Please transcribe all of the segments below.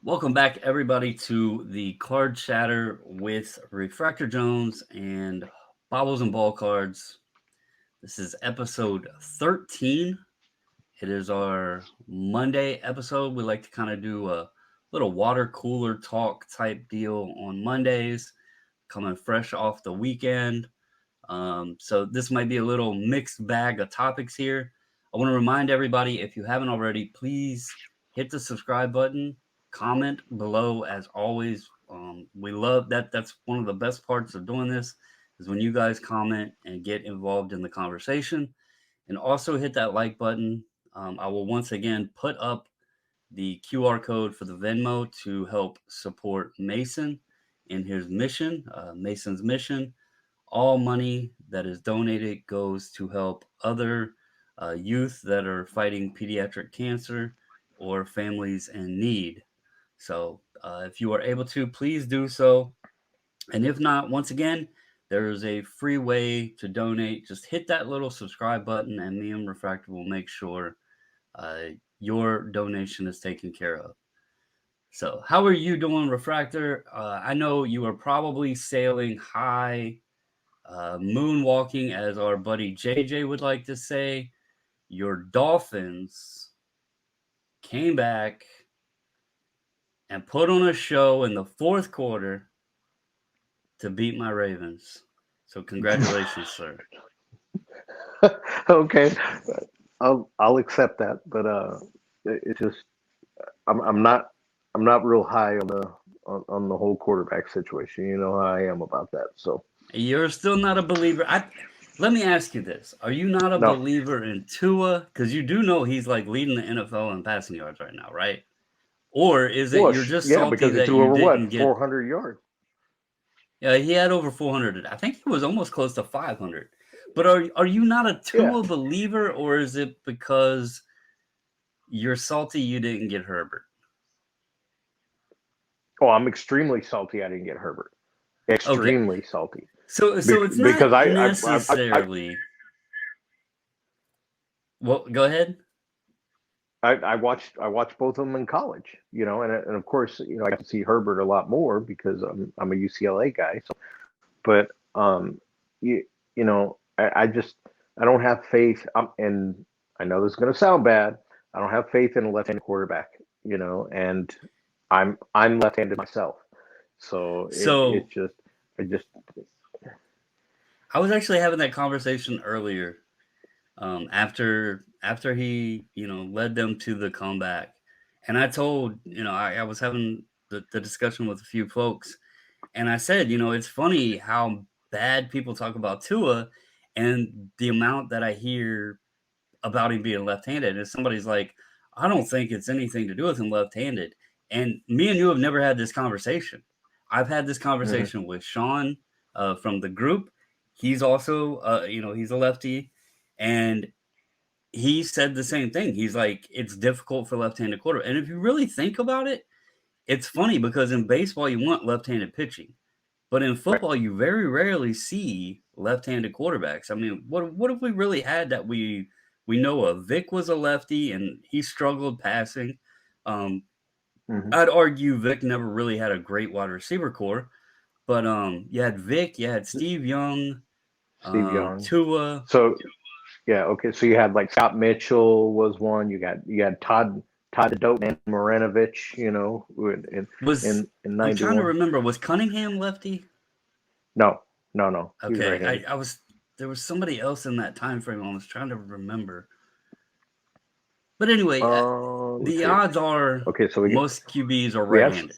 Welcome back, everybody, to the Card Chatter with Refractor Jones and Bobbles and Ball Cards. This is episode 13. It is our Monday episode. We like to kind of do a little water cooler talk type deal on Mondays, coming fresh off the weekend. So this might be a little mixed bag of topics here. I want to remind everybody, if you haven't already, please hit the subscribe button, comment below as always. We love that. That's one of the best parts of doing this is when you guys comment and get involved in the conversation. And also hit that like button. I will once again put up the QR code for the Venmo to help support Mason in his mission, Mason's mission. All money that is donated goes to help other youth that are fighting pediatric cancer or families in need. So, if you are able to, please do so. And if not, once again, there is a free way to donate. Just hit that little subscribe button, and me and Refractor will make sure uh, your donation is taken care of. So, how are you doing, Refractor? I know you are probably sailing high, moonwalking, as our buddy JJ would like to say. Your Dolphins came back and put on a show in the fourth quarter to beat my Ravens. So congratulations, sir. Okay, I'll accept that, but it's just I'm not real high on the whole quarterback situation. You know how I am about that. So You're still not a believer. Let me ask you this: are you not a no, believer in Tua? Because you do know he's like leading the NFL in passing yards right now, right? Or is it you're just yeah, salty because he that threw you over didn't what get? 400 yards. Yeah, he had over 400. I think he was almost close to 500. But are you not a Yeah. Tua believer, or is it because you're salty you didn't get Herbert? Oh, I'm extremely salty. I didn't get Herbert. Okay, Extremely salty so it's not because I necessarily. Well, go ahead. I watched both of them in college. And of course I got to see Herbert a lot more because I'm a UCLA guy. So, but you I don't have faith. And I know this is going to sound bad. I don't have faith in a left-handed quarterback. And I'm left-handed myself, so So it's just I just I was actually having that conversation earlier. After he led them to the comeback, and I told I was having the discussion with a few folks, and I said it's funny how bad people talk about Tua, and the amount that I hear about him being left-handed. And somebody's like, I don't think it's anything to do with him left-handed. And me and you have never had this conversation. I've had this mhm. conversation with Sean from the group. He's also, he's a lefty, and he said the same thing. He's like, it's difficult for left-handed quarter. And if you really think about it, it's funny because in baseball you want left-handed pitching, but in Right. football you very rarely see left-handed quarterbacks. I mean, what if we really had that we know of? Vic was a lefty and he struggled passing. Um, Hmm. I'd argue Vic never really had a great wide receiver core, but you had Vic, you had Steve Young, Steve Young. Tua. So yeah, okay. So you had like Scott Mitchell was one. You got Todd the Dope Man Marinovich. Was In I'm trying to '91. remember, was Cunningham lefty? No, no, no. He was Okay, right-handed. I was there was somebody else in that time frame. I was trying to remember, but anyway, Let's the see. odds are Okay, so most QBs are we have right-handed.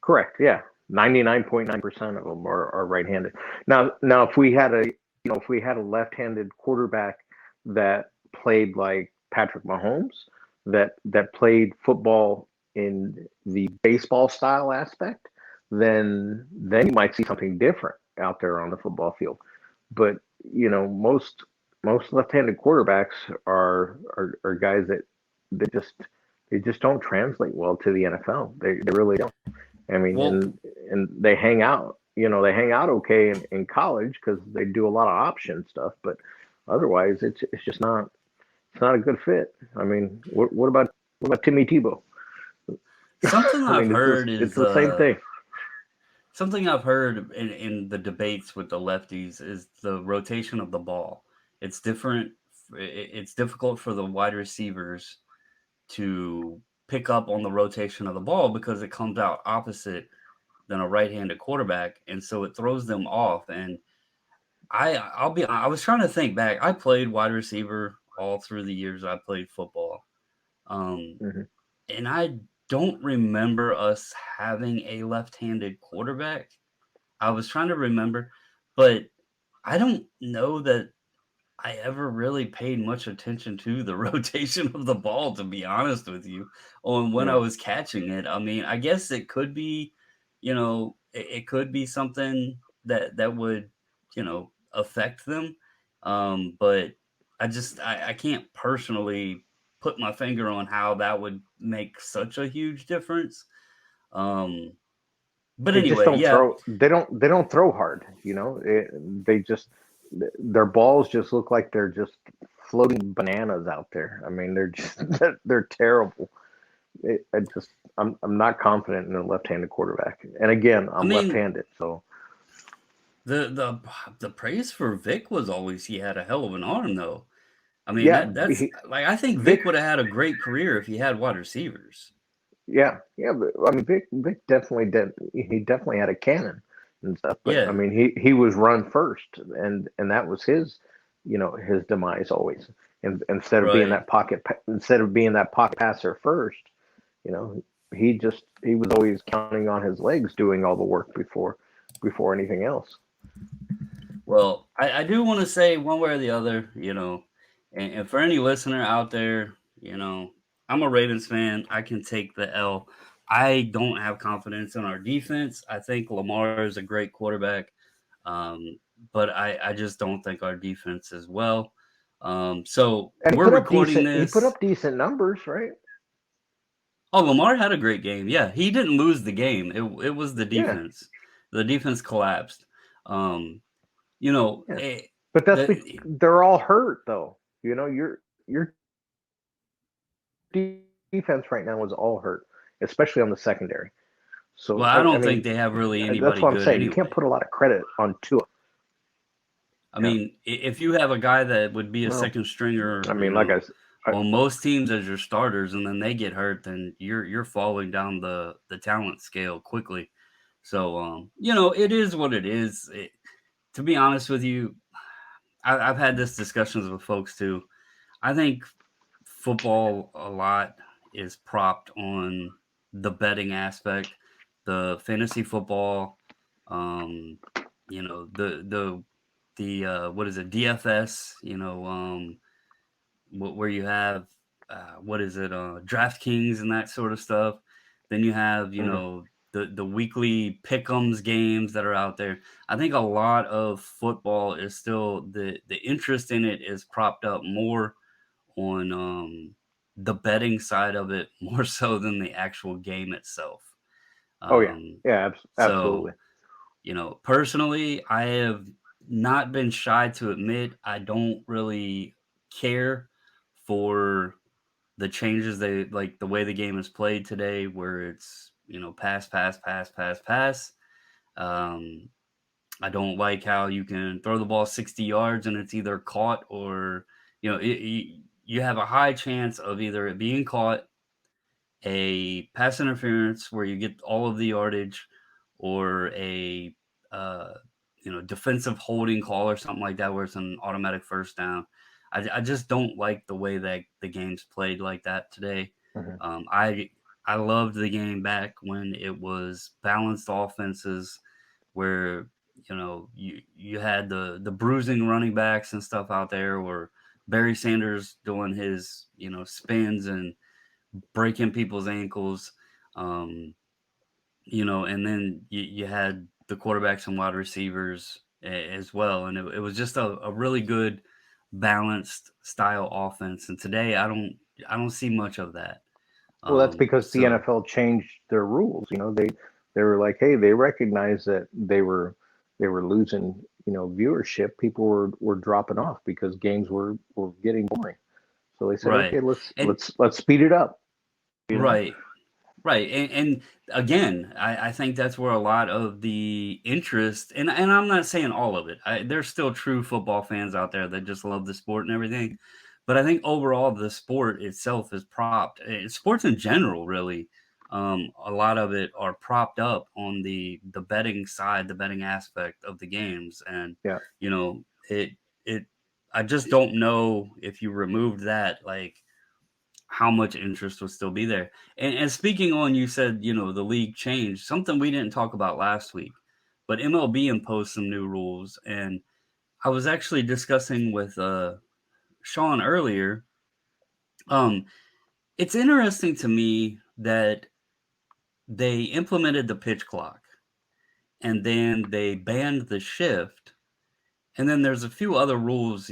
correct. Yeah, 99.9% of them are right-handed. Now, if we had a left-handed quarterback that played like Patrick Mahomes, that played football in the baseball style aspect, then you might see something different out there on the football field. But most left-handed quarterbacks are guys that just don't translate well to the NFL. They really don't. I mean, Well, and they hang out. They hang out okay in college because they do a lot of option stuff. But otherwise, it's just not a good fit. I mean, what about Timmy Tebow? something I I've mean, heard it's is the same thing. something I've heard in the debates with the lefties is the rotation of the ball. It's different. It's difficult for the wide receivers to pick up on the rotation of the ball because it comes out opposite than a right-handed quarterback, and so it throws them off. And I was trying to think back. I played wide receiver all through the years I played football, um, Hmm. and I don't remember us having a left-handed quarterback. I was trying to remember, but I don't know that I ever really paid much attention to the rotation of the ball, to be honest with you, on when I Yeah. was catching it. I mean, I guess it could be, it could be something that would, affect them. But I can't personally put my finger on how that would make such a huge difference. Um, but They just anyway, don't yeah, throw. They don't throw hard. They just their balls just look like they're just floating bananas out there. I mean, they're just they're terrible. I'm not confident in a left-handed quarterback. And again, I I'm mean, left-handed, so the praise for Vic was always he had a hell of an arm, though. I mean, yeah, that's like I think Vic. Vic would have had a great career if he had wide receivers. Yeah, but I mean, Vic definitely did. He definitely had a cannon and stuff. But I Yeah, mean, he was run first, and that was his, his demise always. And right. instead of being that pocket passer first, you know, he was always counting on his legs doing all the work before anything else. Well, I do want to say one way or the other, and for any listener out there, I'm a Ravens fan. I can take the L. I don't have confidence in our defense. I think Lamar is a great quarterback, but I just don't think our defense is well. So And we're recording he put this. up decent numbers, right? Oh, Lamar had a great game. Yeah, he didn't lose the game. It was the Yeah, defense. The defense collapsed. Um, yeah. eh, But the they're all hurt though. Your defense right now is all hurt, especially on the secondary. So well, I I don't think mean, they have really that's anybody what I'm good saying. You can't anyway. put a lot of credit on Tua. I Yeah. mean, if you have a guy that would be a Well, second stringer, I mean, like I on most teams as your starters, and then they get hurt, then you're falling down the talent scale quickly. So, it is what it is. To be honest with you, I've had this discussions with folks too. I think football a lot is propped on the betting aspect, the fantasy football, um, the what is it, DFS, where you have what is it, DraftKings and that sort of stuff. Then you have mhm. the weekly pick'ems games that are out there. I think a lot of football is still the interest in it is propped up more on the betting side of it more so than the actual game itself. Oh yeah, Um, yeah, so, absolutely. personally, I have not been shy to admit I don't really care for the changes they like the way the game is played today, where it's, pass, pass, pass, pass, pass. Um, I don't like how you can throw the ball 60 yards and it's either caught or, you have a high chance of either it being caught, a pass interference where you get all of the yardage, or a uh, defensive holding call or something like that where it's an automatic first down. I just don't like the way that the game's played like that today. Hmm. I loved the game back when it was balanced offenses where you had the bruising running backs and stuff out there, or Barry Sanders doing his spins and breaking people's ankles. Um, and then you had the quarterbacks and wide receivers as well. And it was just a really good balanced style offense. And today I don't see much of that. Well, that's because the So NFL changed their rules. They were like, hey, they recognized that they were losing, viewership. People were dropping off because games were getting boring. So they said, right. okay, And let's speed it up. You know. right. Right. And again, I think that's where a lot of the interest, and I'm not saying all of it. There's still true football fans out there that just love the sport and everything. But I think overall the sport itself is propped. Sports in general, really, a lot of it are propped up on the betting side, the betting aspect of the games, and Yeah. it. I just don't know if you removed that, like how much interest would still be there. And speaking on, you said, the league changed, something we didn't talk about last week, but MLB imposed some new rules. And I was actually discussing with Sean earlier. Um, it's interesting to me that they implemented the pitch clock and then they banned the shift. And then there's a few other rules,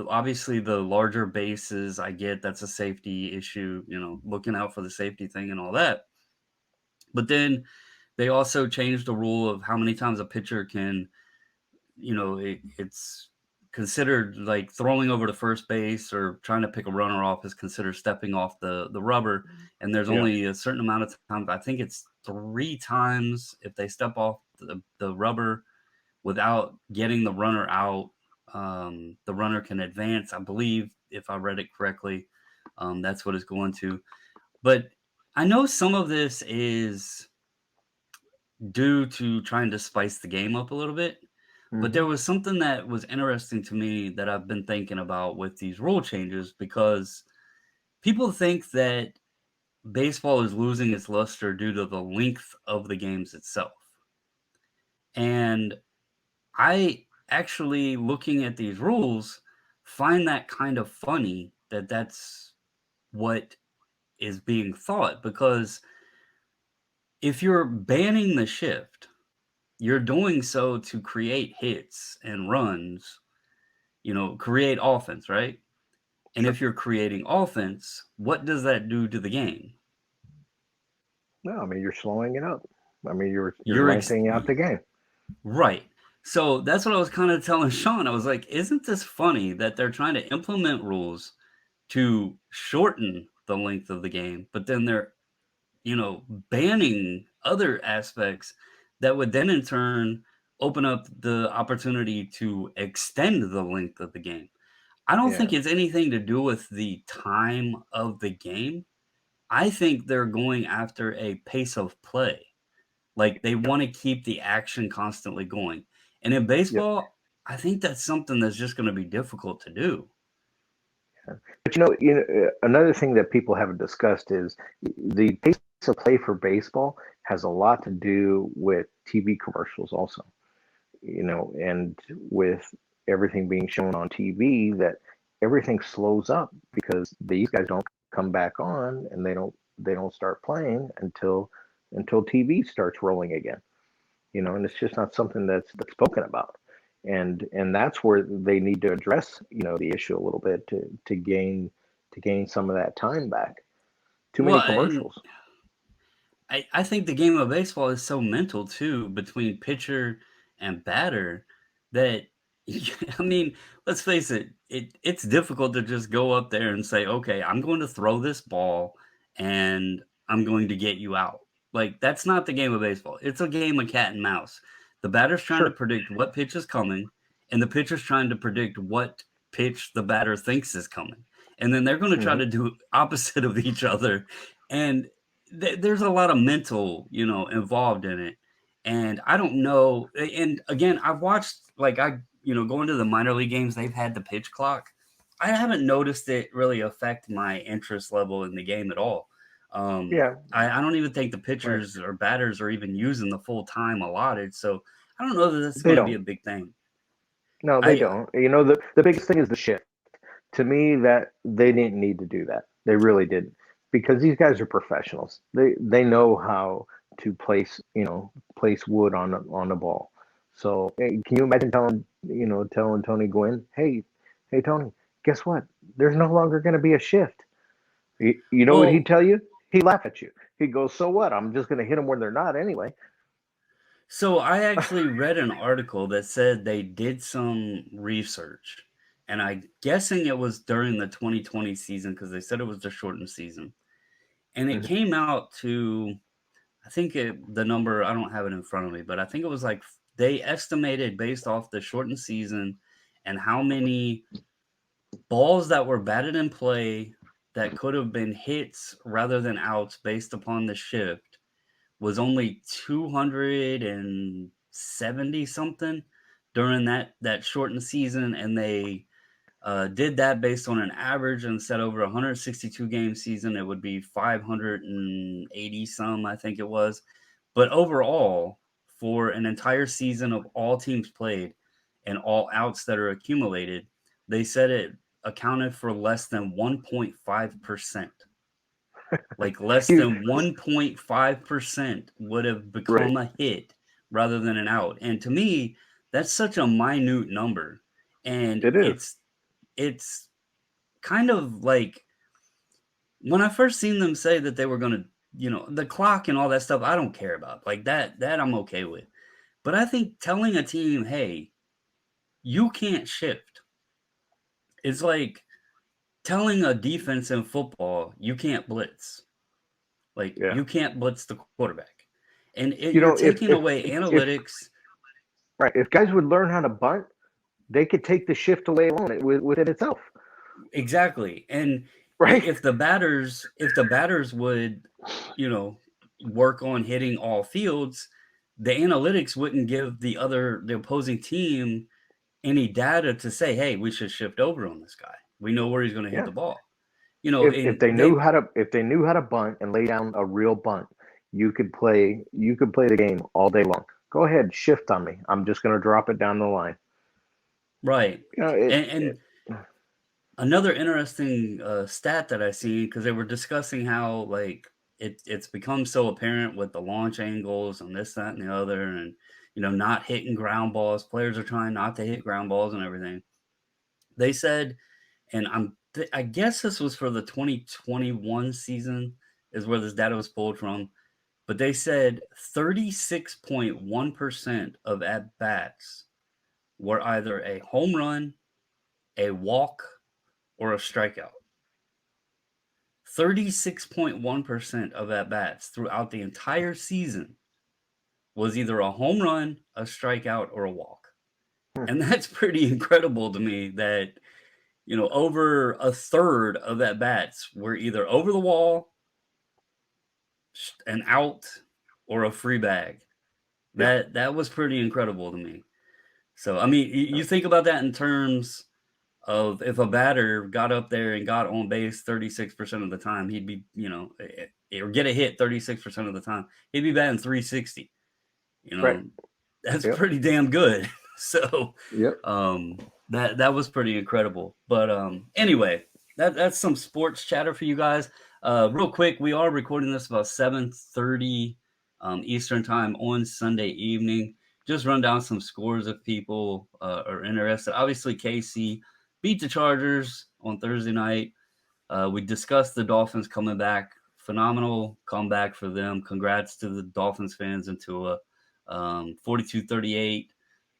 obviously the larger bases, I get that's a safety issue, looking out for the safety thing and all that. But then they also changed the rule of how many times a pitcher can, it's considered like throwing over to first base or trying to pick a runner off is considered stepping off the rubber. And there's Yeah. only a certain amount of times, I think it's 3 times if they step off the rubber without getting the runner out. The runner can advance, I believe, if I read it correctly. That's what it's going to. But I know some of this is due to trying to spice the game up a little bit. But Hmm. there was something that was interesting to me that I've been thinking about with these rule changes, because people think that baseball is losing its luster due to the length of the games itself. And I actually, looking at these rules, find that kind of funny that that's what is being thought, because if you're banning the shift, you're doing so to create hits and runs, create offense, right? And Sure. if you're creating offense, what does that do to the game? No, I mean you're slowing it up. I mean you're You're lengthening out the game. right. So that's what I was kind of telling Sean. I was like, isn't this funny that they're trying to implement rules to shorten the length of the game, but then they're, banning other aspects that would then in turn open up the opportunity to extend the length of the game. I don't Yeah. think it's anything to do with the time of the game. I think they're going after a pace of play. Like they Yep. want to keep the action constantly going. And in Yep. baseball, I think that's something that's just going to be difficult to do. But another thing that people haven't discussed is the pace of play for baseball has a lot to do with TV commercials also. And with everything being shown on TV, that everything slows up because these guys don't come back on and they don't start playing until TV starts rolling again. And it's just not something that's spoken about. And that's where they need to address, the issue a little bit to gain some of that time back. Too Well, many and commercials. I think the game of baseball is so mental too, between pitcher and batter, that I mean, let's face it, it's difficult to just go up there and say, okay, I'm going to throw this ball and I'm going to get you out. Like that's not the game of baseball. It's a game of cat and mouse. The batter's trying to Sure. predict what pitch is coming, and the pitcher's trying to predict what pitch the batter thinks is coming. And then they're going to try Hmm. to do opposite of each other. And there's a lot of mental, involved in it. And I don't know. And again, I've watched, like, going to the minor league games, they've had the pitch clock. I haven't noticed it really affect my interest level in the game at all. Yeah. I don't even think the Right. pitchers or batters are even using the full time allotted. So I don't know that that's They going to be a don't. big thing. No, they I don't. The biggest thing is the shift. To me, that they didn't need to do that. They really didn't, because these guys are professionals. They know how to place wood on the ball. So can you imagine telling Tony Gwynn, hey Tony, guess what? There's no longer going to be a shift. You know what he'd well, tell you? He'd laugh at you. He'd go, so what? I'm just going to hit them when they're not anyway. So I actually read an article that said they did some research, and I'm guessing it was during the 2020 season because they said it was the shortened season. and it came out to, I think the number, I don't have it in front of me, but I think it was like they estimated based off the shortened season and how many balls that were batted in play that could have been hits rather than outs based upon the shift was only 270 something during that shortened season, and they did that based on an average, and said over a 162 game season, it would be 580 some, I think it was. But overall, for an entire season of all teams played and all outs that are accumulated, they said it accounted for less than 1.5%. Like less than 1.5% would have become a hit rather than an out. And to me, that's such a minute number. And It is. it's kind of like when I first seen them say that they were going to, the clock and all that stuff, I don't care about. Like that I'm okay with. But I think telling a team, hey, you can't shift, is like telling a defense in football, you can't blitz. Like, you can't blitz the quarterback. And you're taking away analytics. Right. If guys would learn how to bunt, they could take the shift away alone within itself. Exactly. And right. if the batters would, work on hitting all fields, the analytics wouldn't give the opposing team any data to say, hey, we should shift over on this guy. We know where he's going to hit the ball. If they knew how to bunt and lay down a real bunt, you could play the game all day long. Go ahead, shift on me. I'm just going to drop it down the line. Right. And another interesting stat that I see, because they were discussing how like it's become so apparent with the launch angles and this, that, and the other, and not hitting ground balls. Players are trying not to hit ground balls and everything. They said, and I guess this was for the 2021 season is where this data was pulled from, but they said 36.1% of at-bats were either a home run, a walk, or a strikeout. 36.1% of at-bats throughout the entire season was either a home run, a strikeout, or a walk. And that's pretty incredible to me that, over a third of at-bats were either over the wall, an out, or a free bag. That was pretty incredible to me. So, I mean, you think about that in terms of if a batter got up there and got on base 36% of the time, he'd be, or get a hit 36% of the time, he'd be batting 360. That's pretty damn good. So, that was pretty incredible. But anyway, that's some sports chatter for you guys. Real quick, we are recording this about 7:30 Eastern time on Sunday evening. Just run down some scores if people are interested. Obviously, KC beat the Chargers on Thursday night. We discussed the Dolphins coming back. Phenomenal comeback for them. Congrats to the Dolphins fans into a 42-38.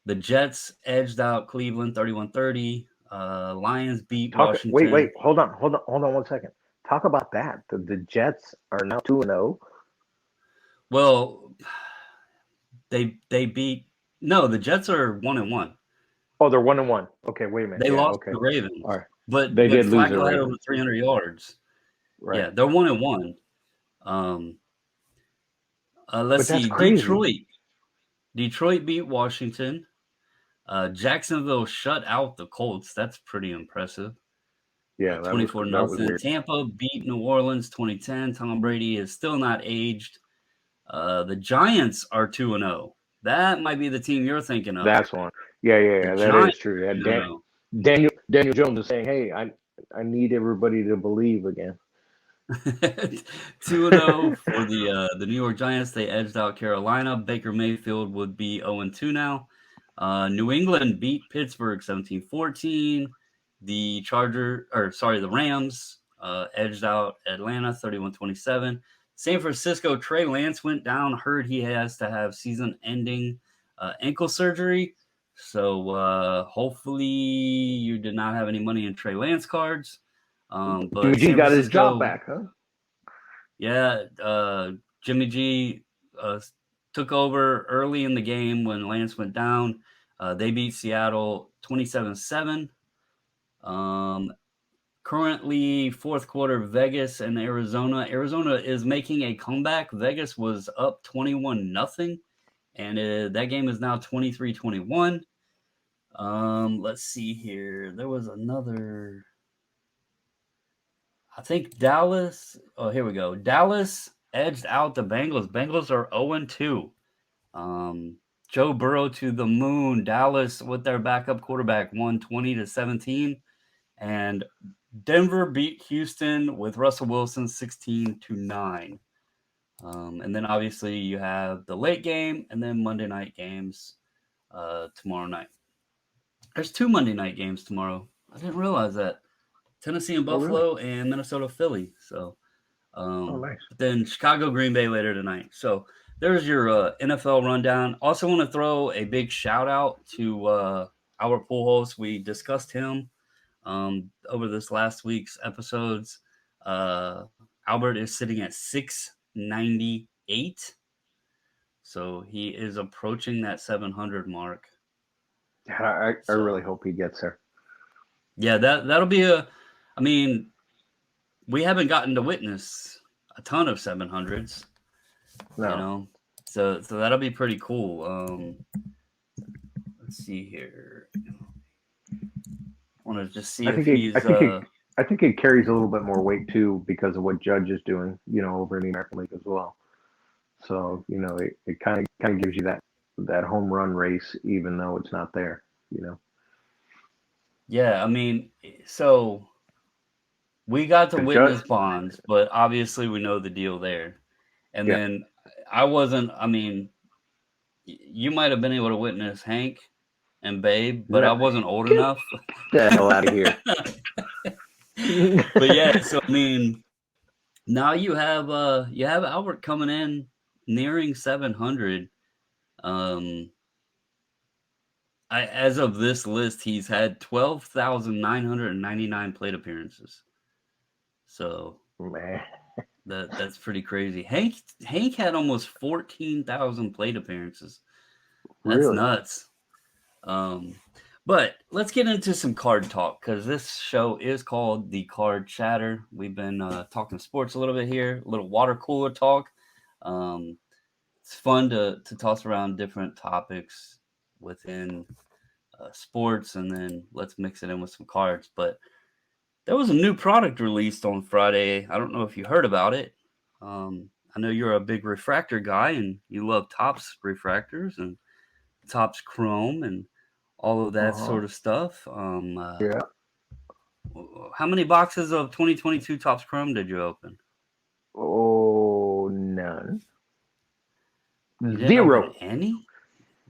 The Jets edged out Cleveland 31-30. Lions beat Washington. Wait. Hold on 1 second. Talk about that. The Jets are now 2-0. Well, they beat. No, the Jets are 1-1. Oh, they're 1-1. Okay, wait a minute. They lost to the Ravens. All right. But they did lose. Flacco had over 300 yards. Right. Yeah, they're 1-1. Let's see. Detroit beat Washington. Jacksonville shut out the Colts. That's pretty impressive. Yeah, 24-0. Tampa beat New Orleans 20-10. Tom Brady is still not aged. The Giants are 2-0. That might be the team you're thinking of. That's one. Yeah. That is true. Daniel Jones is saying, "Hey, I need everybody to believe again." 2-0 for the New York Giants. They edged out Carolina. Baker Mayfield would be 0-2 now. New England beat Pittsburgh 17-14. The Rams edged out Atlanta 31-27. San Francisco, Trey Lance went down. Heard he has to have season-ending ankle surgery. So hopefully you did not have any money in Trey Lance cards. But He got his job back, huh? Yeah, Jimmy G took over early in the game when Lance went down. They beat Seattle 27-7. Currently, fourth quarter, Vegas and Arizona. Arizona is making a comeback. Vegas was up 21-0, and that game is now 23-21. Let's see here. There was another. I think Dallas. Oh, here we go. Dallas edged out the Bengals. Bengals are 0-2. Joe Burrow to the moon. Dallas with their backup quarterback won 20-17, and Denver beat Houston with Russell Wilson 16-9. And then obviously you have the late game and then Monday night games tomorrow night. There's 2 Monday night games tomorrow. I didn't realize that. Tennessee and Buffalo and Minnesota Philly. So, nice. But then Chicago Green Bay later tonight. So there's your NFL rundown. Also want to throw a big shout out to our pool host. We discussed him over this last week's episodes. Albert is sitting at 698. So he is approaching that 700 mark. I really hope he gets there. Yeah, that'll be I mean, we haven't gotten to witness a ton of 700s. No. You know, so that'll be pretty cool. Let's see here. I want to just see if he's. I think it carries a little bit more weight too because of what Judge is doing, over in the American League as well. So it kind of gives you that home run race, even though it's not there. Yeah, I mean, so we got to witness Bonds, but obviously we know the deal there. And then I wasn't. I mean, you might have been able to witness Hank and Babe, but I wasn't old enough. Get the hell out of here. But yeah, so I mean, now you have Albert coming in nearing 700. As of this list, he's had 12,999 plate appearances. So man, that's pretty crazy. Hank had almost 14,000 plate appearances. That's really nuts. But let's get into some card talk because this show is called The Card Chatter. We've been talking sports a little bit here, a little water cooler talk. It's fun to toss around different topics within sports, and then let's mix it in with some cards. But there was a new product released on Friday. I don't know if you heard about it. I know you're a big refractor guy, and you love Topps refractors and Topps Chrome and all of that sort of stuff. Yeah. How many boxes of 2022 Topps Chrome did you open? Oh, none. You didn't Zero. open any?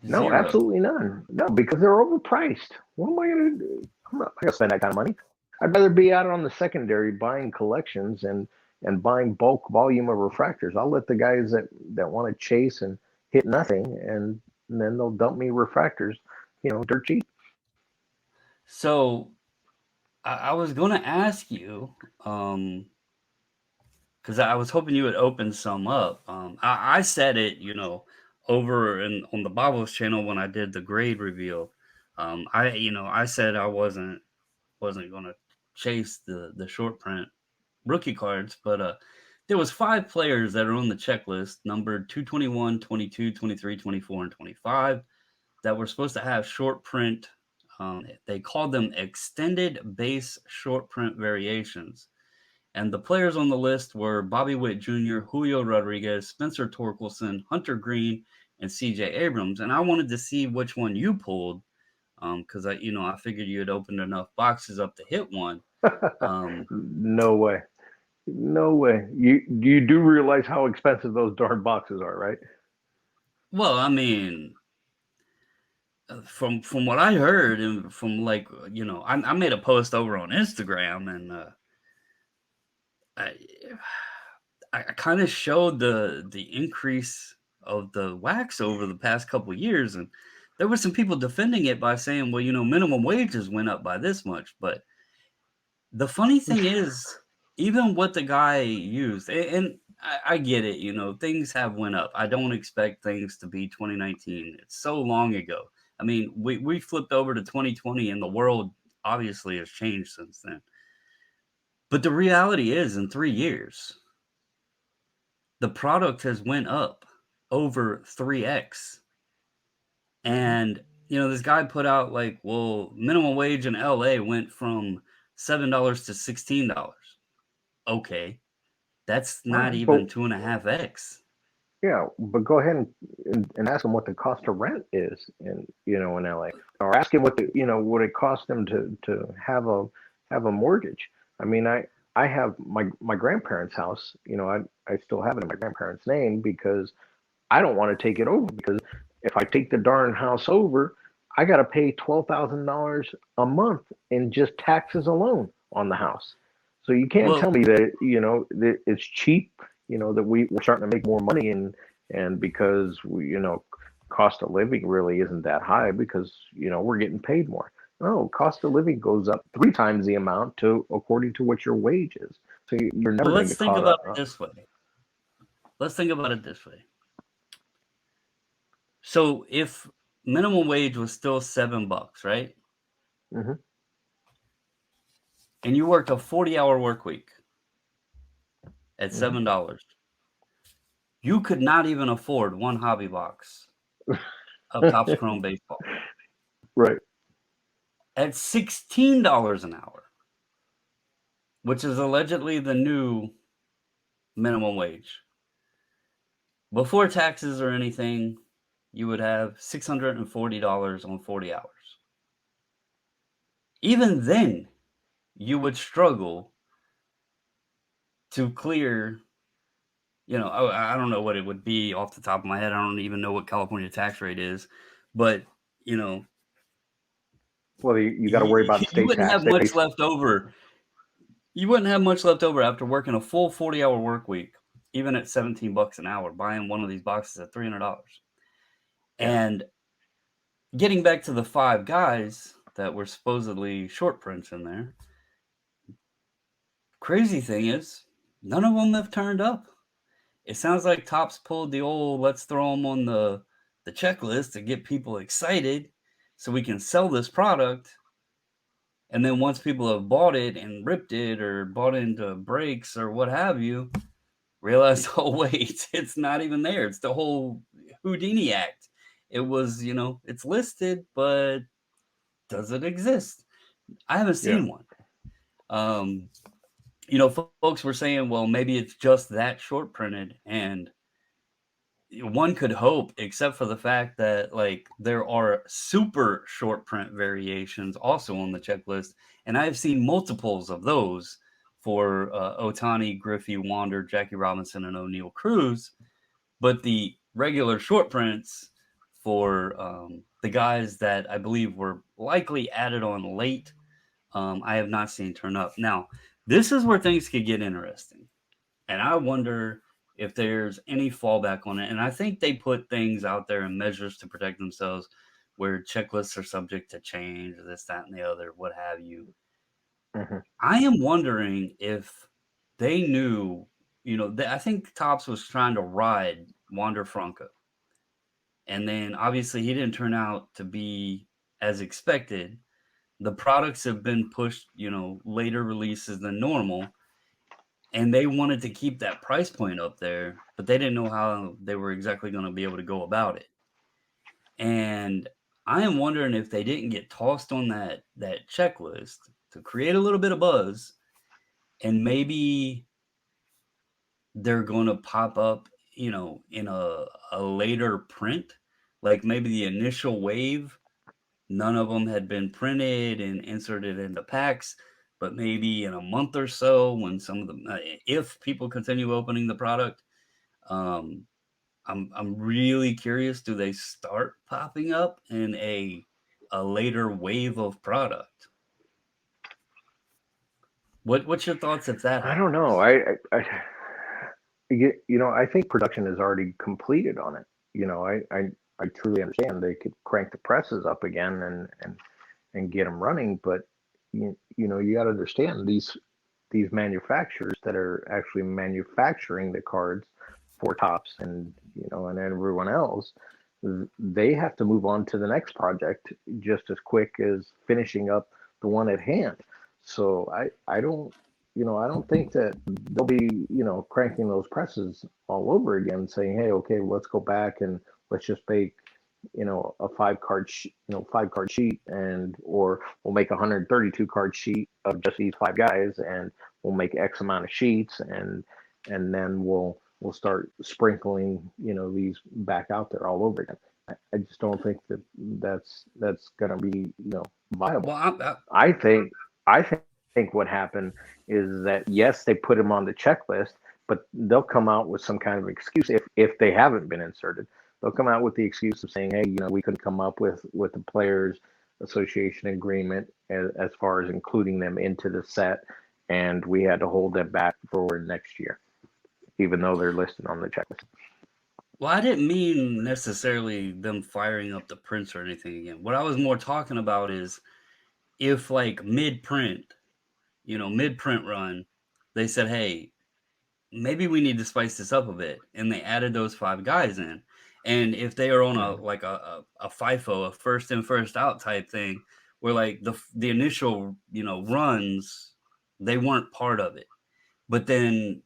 No, Zero. Absolutely none. No, because they're overpriced. What am I going to do? I'm not going to spend that kind of money. I'd rather be out on the secondary buying collections and buying bulk volume of refractors. I'll let the guys that want to chase and hit nothing, and then they'll dump me refractors, dirt cheap. So I was going to ask you, because I was hoping you would open some up. I said it, over on the Bobbles channel when I did the grade reveal. I said I wasn't going to chase the short print rookie cards, but there was 5 players that are on the checklist numbered 221, 22, 23, 24, and 25 that were supposed to have short print. They called them extended base short print variations. And the players on the list were Bobby Witt Jr., Julio Rodriguez, Spencer Torkelson, Hunter Green, and C.J. Abrams. And I wanted to see which one you pulled because I figured you had opened enough boxes up to hit one. No way. You do realize how expensive those darn boxes are, right? Well, I mean, from what I heard and from I made a post over on Instagram and I kind of showed the increase of the wax over the past couple of years, and there were some people defending it by saying, well, minimum wages went up by this much. But the funny thing is, even what the guy used, and I get it. Things have went up. I don't expect things to be 2019. It's so long ago. I mean, we flipped over to 2020, and the world obviously has changed since then. But the reality is, in 3 years, the product has went up over 3x. And this guy put out like, well, minimum wage in LA went from $7 to $16. Okay, that's All not right, but even 2.5x. yeah, but go ahead and ask them what the cost of rent is in LA, or ask him what it costs them to have a mortgage. I mean, I have my grandparents' house. I still have it in my grandparents' name because I don't want to take it over, because if I take the darn house over, I got to pay $12,000 a month in just taxes alone on the house. So you can't tell Well, me that it's cheap. That we're starting to make more money, and because cost of living really isn't that high, because we're getting paid more. No, cost of living goes up 3 times the amount to according to what your wage is. So you're never well, going to let's get think caught about up. it this way. Let's think about it this way. So if minimum wage was still $7, right? Mm-hmm. And you worked a 40-hour work week at Mm-hmm. $7, you could not even afford one hobby box of Topps Chrome Baseball. Right. At $16 an hour, which is allegedly the new minimum wage. Before taxes or anything, you would have $640 on 40 hours. Even then, you would struggle to clear, I don't know what it would be off the top of my head. I don't even know what California tax rate is, but, you know, Well, you got to worry you, about you state wouldn't tax. have much left over. You wouldn't have much left over after working a full 40-hour work week, even at $17 an hour, buying one of these boxes at $300. Yeah. And getting back to the 5 guys that were supposedly short prints in there, crazy thing is, none of them have turned up. It sounds like Topps pulled the old let's throw them on the checklist to get people excited so we can sell this product. And then once people have bought it and ripped it or bought into breaks or what have you, realize, oh, wait, it's not even there. It's the whole Houdini act. It was, it's listed, but does it exist? I haven't Yeah. seen one. Um, folks were saying, well, maybe it's just that short printed. And one could hope, except for the fact that like there are super short print variations also on the checklist, and I've seen multiples of those for Otani, Griffey, Wander, Jackie Robinson, and O'Neill Cruz. But the regular short prints for the guys that I believe were likely added on late, I have not seen turn up. Now, this is where things could get interesting. And I wonder if there's any fallback on it. And I think they put things out there and measures to protect themselves where checklists are subject to change, this, that, and the other, what have you. Mm-hmm. I am wondering if they knew, I think Topps was trying to ride Wander Franco. And then obviously he didn't turn out to be as expected. The products have been pushed, later releases than normal. And they wanted to keep that price point up there, but they didn't know how they were exactly going to be able to go about it. And I am wondering if they didn't get tossed on that checklist to create a little bit of buzz, and maybe they're going to pop up, in a later print, like maybe the initial wave. None of them had been printed and inserted into packs, but maybe in a month or so, when some of them, if people continue opening the product, um, I'm really curious. Do they start popping up in a later wave of product? What's your thoughts if that I don't know. happens? I think production is already completed on it. I truly understand they could crank the presses up again and get them running, but you got to understand these manufacturers that are actually manufacturing the cards for Tops and and everyone else, they have to move on to the next project just as quick as finishing up the one at hand. So I don't I don't think that they'll be cranking those presses all over again, saying, hey, okay, let's go back and let's just make a 5 card sheet, and or we'll make a 132 card sheet of just these 5 guys, and we'll make X amount of sheets, and then we'll start sprinkling these back out there all over again. I just don't think that that's gonna be viable. Well, I think what happened is that, yes, they put them on the checklist, but they'll come out with some kind of excuse if they haven't been inserted. They'll come out with the excuse of saying, hey, we couldn't come up with the players association agreement as far as including them into the set, and we had to hold them back for next year, even though they're listed on the checklist. well, I didn't mean necessarily them firing up the prints or anything again. What I was more talking about is if like mid-print run, they said, hey, maybe we need to spice this up a bit, and they added those 5 guys in. And if they are on a like a FIFO, a first in first out type thing, where like the initial runs, they weren't part of it, but then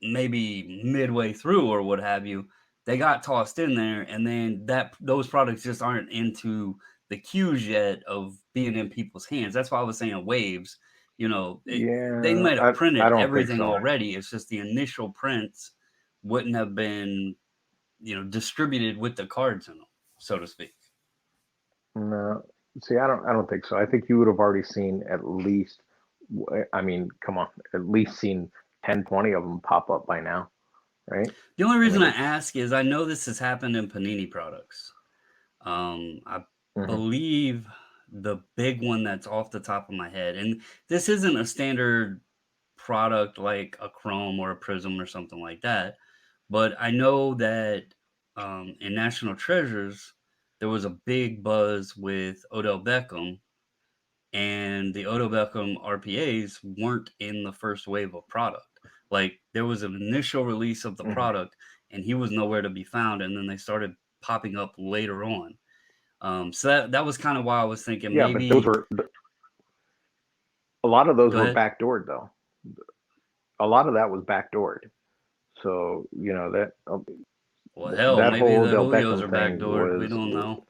maybe midway through or what have you, they got tossed in there, and then those products just aren't into the queues yet of being in people's hands. That's why I was saying waves. They Yeah, might have I printed don't think everything so. already. It's just the initial prints wouldn't have been, distributed with the cards in them, so to speak. No, see, I don't think so. I think you would have already seen at least, I mean, come on, at least seen 10, 20 of them pop up by now, right? The only I reason mean, I it's. ask is I know this has happened in Panini products. I Mhm. believe the big one that's off the top of my head, and this isn't a standard product like a Chrome or a Prism or something like that, but I know that in National Treasures, there was a big buzz with Odell Beckham, and the Odell Beckham RPAs weren't in the first wave of product. Like there was an initial release of the Mhm. product, and he was nowhere to be found, and then they started popping up later on. So that was kind of why I was thinking Yeah, but those maybe. were a lot of those Go were ahead. backdoored though. A lot of that was backdoored. So that Well, hell, that maybe whole the Odell Julios Beckham are thing backdoored. We was. don't know.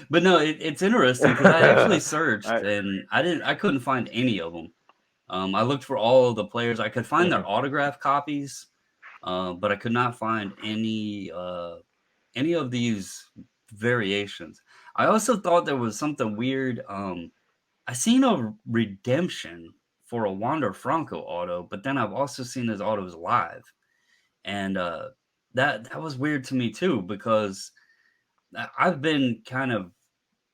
But no, it's interesting because I actually searched I, and I couldn't find any of them. I looked for all of the players. I could find their mhm. autograph copies, but I could not find any of these variations. I also thought there was something weird. I seen a redemption for a Wander Franco auto, but then I've also seen his autos live, and that was weird to me too because I've been kind of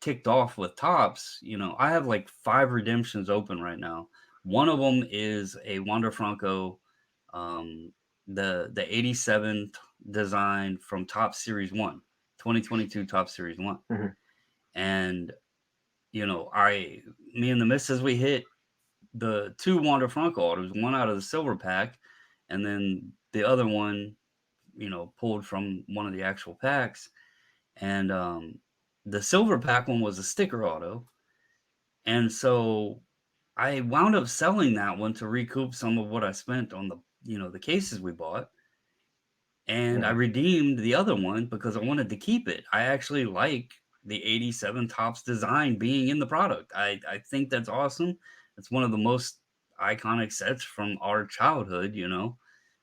ticked off with tops. I have like 5 redemptions open right now. One of them is a Wander Franco, um, the 87th design from Top Series 1, 2022 Top Series 1. Mhm. And me and the missus, we hit the 2 Wander Franco autos, one out of the silver pack, and then the other one, pulled from one of the actual packs. And the silver pack one was a sticker auto. And so I wound up selling that one to recoup some of what I spent on the cases we bought. And I Mhm. redeemed the other one because I wanted to keep it. I actually like the 87 Tops design being in the product. I think that's awesome. It's one of the most iconic sets from our childhood,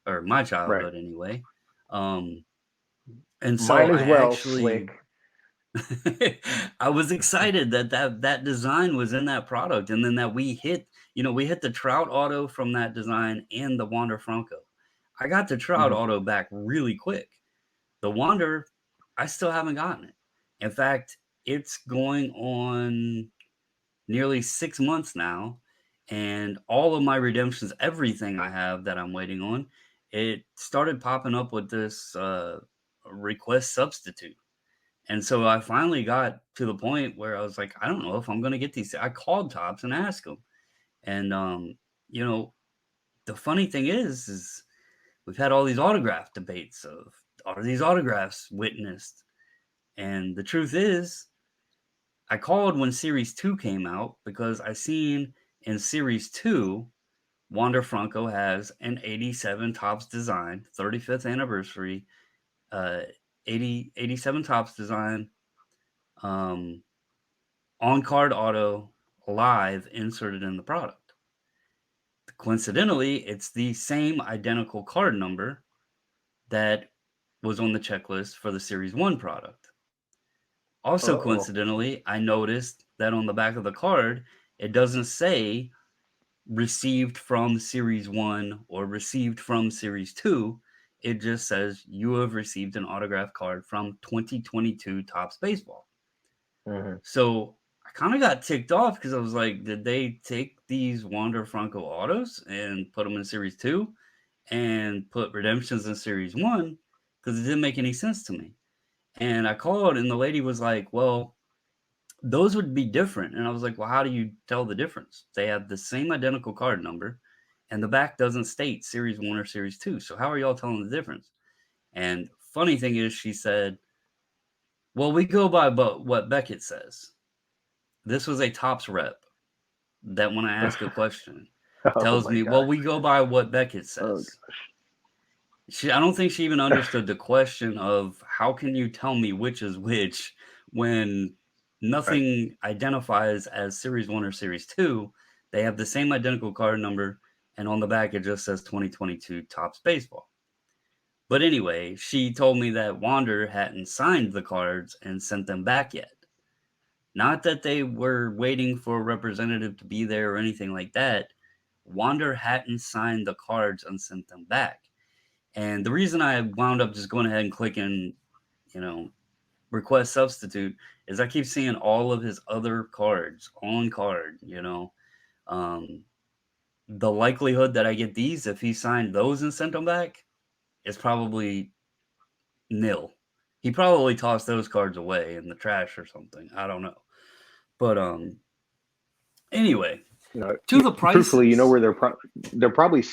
or my Right. childhood anyway. Um, and so Mine I as well, actually slick. I was excited that design was in that product, and then that we hit the Trout auto from that design and the Wander Franco. I got the Trout Mhm. auto back really quick. The Wander, I still haven't gotten it. In fact, it's going on nearly 6 months now, and all of my redemptions, everything I have that I'm waiting on, it started popping up with this request substitute. And so I finally got to the point where I was like, I don't know if I'm going to get these. I called Tops and asked them, And the funny thing is we've had all these autograph debates of are these autographs witnessed? And the truth is, I called when Series 2 came out because I seen in Series 2, Wander Franco has an 87 Topps design, 35th anniversary, uh, 87 Topps design, um, on card auto live inserted in the product. Coincidentally, it's the same identical card number that was on the checklist for the Series 1 product. Also, Uh-oh. coincidentally, I noticed that on the back of the card, it doesn't say received from Series 1 or received from Series 2. It just says you have received an autograph card from 2022 Topps Baseball. Mm-hmm. So I kind of got ticked off because I was like, did they take these Wander Franco autos and put them in Series 2 and put redemptions in Series 1? Because it didn't make any sense to me. And I called, and the lady was like, well, those would be different. And I was like, well, how do you tell the difference? They have the same identical card number, and the back doesn't state Series 1 or Series 2. So how are y'all telling the difference? And funny thing is, she said, well, we go by what Beckett says. This was a Topps rep that when I ask a question, Oh tells my me, well, gosh. we go by what Beckett Oh says. I don't think she even understood the question of how can you tell me which is which when right. nothing identifies as Series 1 or Series 2. They have the same identical card number, and on the back it just says 2022 Topps Baseball. But anyway, she told me that Wander hadn't signed the cards and sent them back yet. Not that they were waiting for a representative to be there or anything like that. Wander hadn't signed the cards and sent them back. And the reason I wound up just going ahead and clicking, you know, request substitute is I keep seeing all of his other cards on card. Um, the likelihood that I get these if he signed those and sent them back is probably nil. He probably tossed those cards away in the trash or something. I don't know. But anyway, No, to the truthfully, you know prices. where they're probably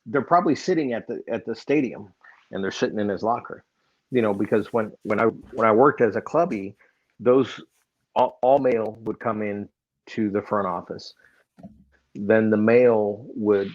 they're probably sitting at the stadium, and they're sitting in his locker. Because when I worked as a clubby, those all mail would come in to the front office. Then the mail would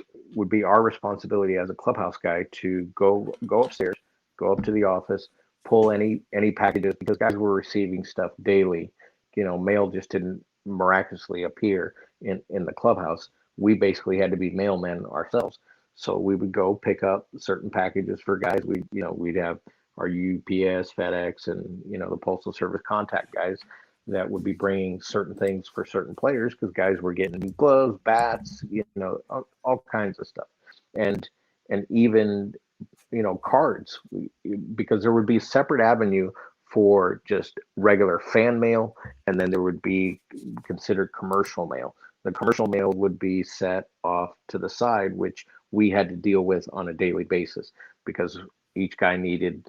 be our responsibility as a clubhouse guy to go upstairs, go up to the office, pull any packages because guys were receiving stuff daily. Mail just didn't miraculously appear in the clubhouse. We basically had to be mailmen ourselves. So we would go pick up certain packages for guys. We'd have our UPS, FedEx, and the Postal Service contact guys that would be bringing certain things for certain players because guys were getting new gloves, bats, all kinds of stuff, and even cards because there would be a separate avenue for just regular fan mail, and then there would be considered commercial mail. The commercial mail would be set off to the side, which we had to deal with on a daily basis because each guy needed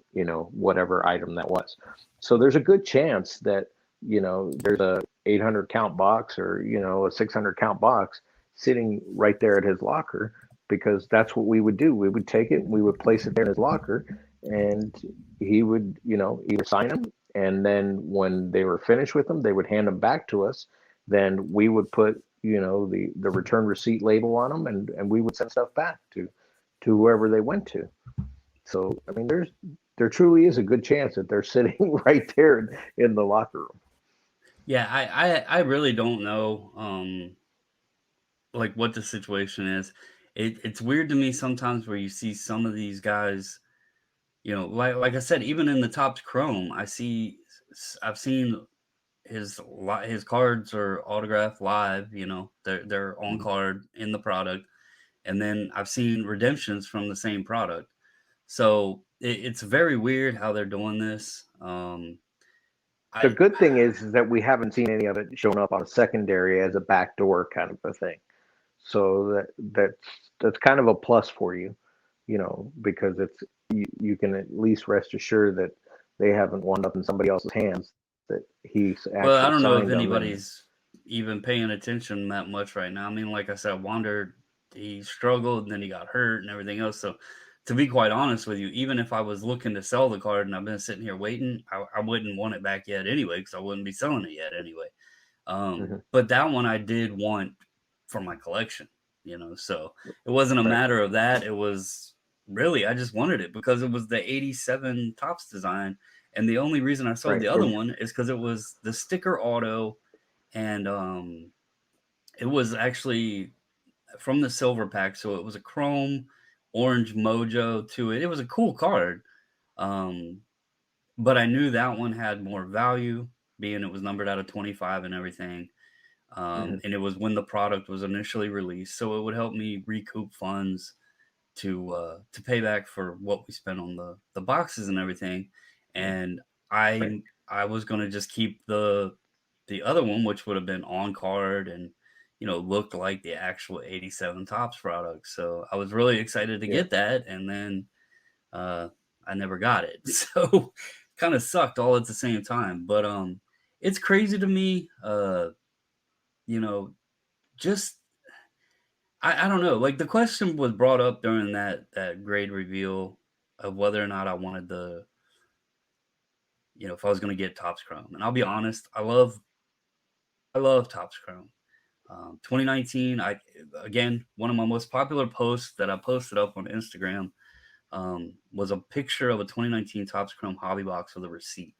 whatever item that was. So there's a good chance that there's a 800 count box or a 600 count box sitting right there at his locker because that's what we would do. We would take it, we would place it there in his locker, and he would either sign them, and then when they were finished with them, they would hand them back to us. Then we would put the return receipt label on them, and we would send stuff back to whoever they went to. So I mean, there truly is a good chance that they're sitting right there in the locker room. Yeah, I really don't know like what the situation is. It's weird to me sometimes where you see some of these guys, like I said, even in the Topps Chrome, I've seen his cards are autographed live, they're on card in the product, and then I've seen redemptions from the same product. So it's very weird how they're doing this. The I good thing is that we haven't seen any of it showing up on a secondary as a backdoor kind of a thing. So that's kind of a plus for you, because you can at least rest assured that they haven't wound up in somebody else's hands that he's actually Well, I don't signed know if them and anybody's even paying attention that much right now. I mean, like I said, Wander, he struggled and then he got hurt and everything else. So, to be quite honest with you, even if I was looking to sell the card and I've been sitting here waiting, I wouldn't want it back yet anyway because I wouldn't be selling it yet anyway. Mhm. But that one I did want for my collection, so it wasn't a Right. matter of that. It was really, I just wanted it because it was the 87 Topps design. And the only reason I sold Right. the other one is because it was the sticker auto, and it was actually from the silver pack. So it was a chrome orange mojo to it. It was a cool card. Um, but I knew that one had more value, being it was numbered out of 25 and everything. Mhm. And it was when the product was initially released, so it would help me recoup funds to pay back for what we spent on the boxes and everything. And Right. I was gonna just keep the other one, which would have been on card and looked like the actual 87 Topps product. So I was really excited to Yeah. get that, and then uh, I never got it. So kind of sucked all at the same time. But it's crazy to me. You know, just I don't know. Like the question was brought up during that grade reveal of whether or not I wanted if I was going to get Topps Chrome. And I'll be honest, I love Topps Chrome. 2019, again, one of my most popular posts that I posted up on Instagram was a picture of a 2019 Topps Chrome hobby box with a receipt.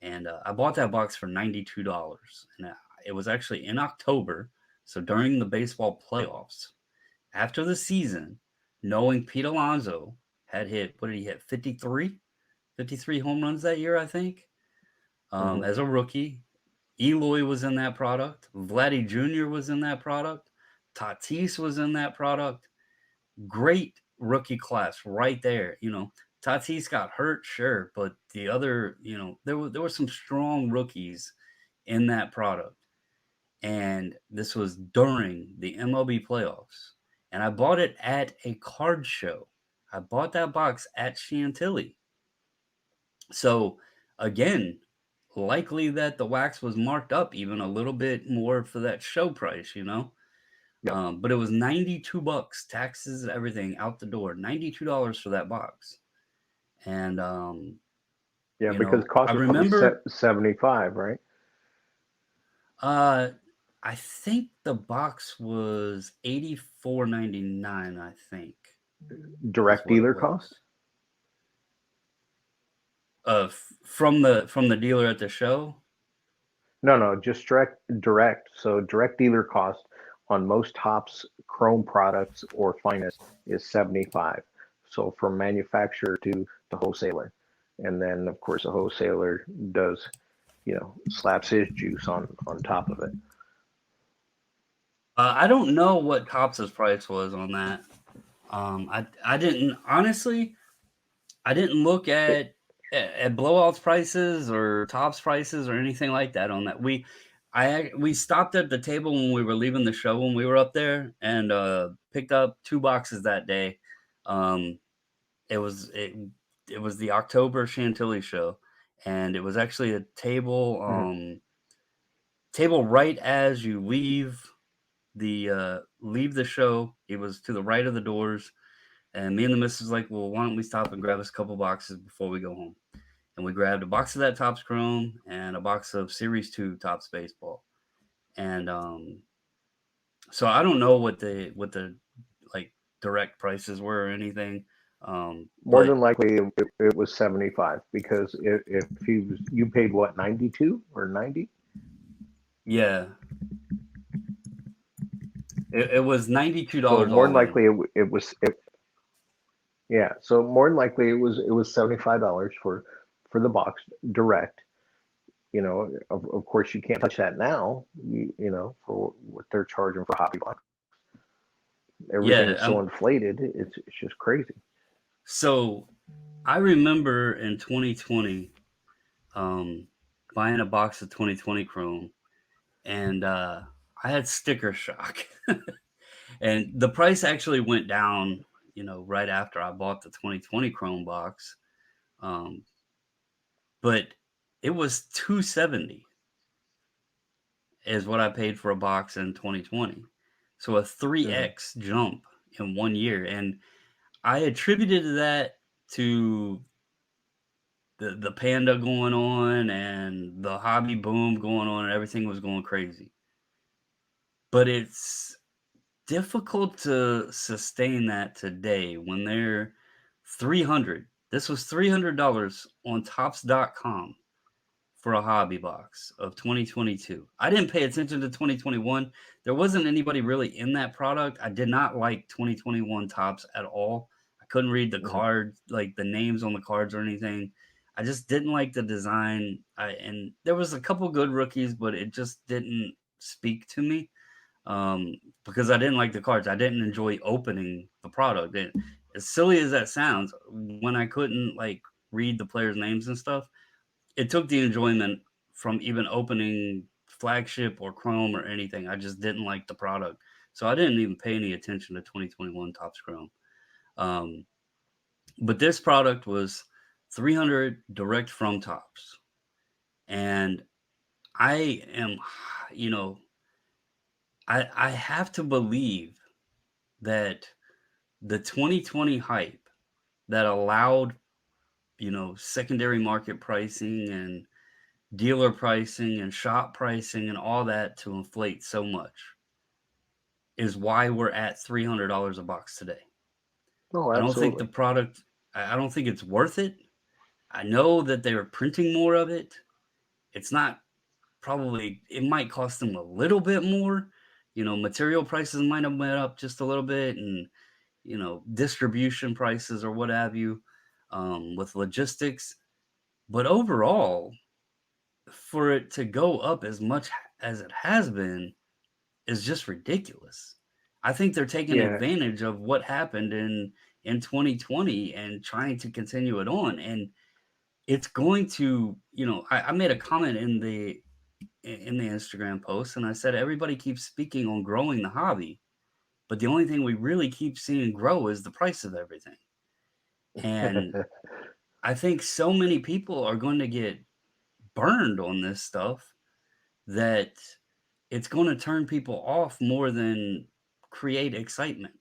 And I bought that box for $92. And it was actually in October. So during the baseball playoffs, after the season, knowing Pete Alonso had hit, what did he hit? 53 home runs that year, I think, Mhm. as a rookie. Eloy was in that product. Vladdy Jr. was in that product. Tatis was in that product. Great rookie class right there. Tatis got hurt, sure, but the other, there were some strong rookies in that product. And this was during the MLB playoffs. And I bought it at a card show. I bought that box at Chantilly. So again, likely that the wax was marked up even a little bit more for that show price. Yep. But it was $92, taxes, everything out the door. $92 for that box. And Yeah, because I cost was probably remember 75, right? uh I think the box was $84.99, I think, is Direct what it dealer cost? was. From the dealer at the show. No, no, just direct. So direct dealer cost on most Topps Chrome products or finest is 75. So from manufacturer to the wholesaler. And then of course the wholesaler does, slaps his juice on top of it. I don't know what Topps' price was on that. I didn't honestly. I didn't look It, at blowouts prices or tops prices or anything like that on that. We stopped at the table when we were leaving the show when we were up there and picked up 2 boxes that day. Um, it was the October Chantilly show, and it was actually a mhm. table right as you leave the show. It was to the right of the doors. And me and the missus was like, well, why don't we stop and grab us a couple boxes before we go home? And we grabbed a box of that Topps Chrome and a box of Series 2 Topps Baseball. And so I don't know what the like direct prices were or anything. More But than likely it was 75 because if you paid what, 92 or 90? yeah, it was $92 So more than all in. likely yeah, so more than likely it was $75 for the box direct. Of course you can't touch that now, for what they're charging for hobby box. Everything Yeah. is so inflated, it's just crazy. So I remember in 2020 um, buying a box of 2020 Chrome, and I had sticker shock. And the price actually went down, right after I bought the 2020 Chrome box. Um, but it was 270, is what I paid for a box in 2020. So a Mhm. 3x jump in 1 year. And I attributed that to the panda going on and the hobby boom going on and everything was going crazy. But it's difficult to sustain that today when they're 300. This was $300 on tops.com for a hobby box of 2022. I didn't pay attention to 2021. There wasn't anybody really in that product. I did not like 2021 tops at all. I couldn't read the Mhm. cards, like the names on the cards or anything. I just didn't like the design. And there was a couple good rookies, but it just didn't speak to me um, because I didn't like the cards. I didn't enjoy opening the product. As silly as that sounds, when I couldn't like read the players' names and stuff, it took the enjoyment from even opening flagship or Chrome or anything. I just didn't like the product, so I didn't even pay any attention to 2021 Topps Chrome. Um, but this product was 300 direct from Topps, and I am, you know, I have to believe that the 2020 hype that allowed secondary market pricing and dealer pricing and shop pricing and all that to inflate so much is why we're at $300 a box today. Oh, I don't think absolutely. the product, I don't think it's worth it. I know that they're printing more of it. It's not probably, it might cost them a little bit more. Material prices might have went up just a little bit and, distribution prices or what have you with logistics. But overall, for it to go up as much as it has been, is just ridiculous. I think they're taking Yeah. advantage of what happened in 2020 and trying to continue it on. And it's going to, I made a comment in the Instagram post and I said everybody keeps speaking on growing the hobby, but the only thing we really keep seeing grow is the price of everything. And I think so many people are going to get burned on this stuff that it's going to turn people off more than create excitement.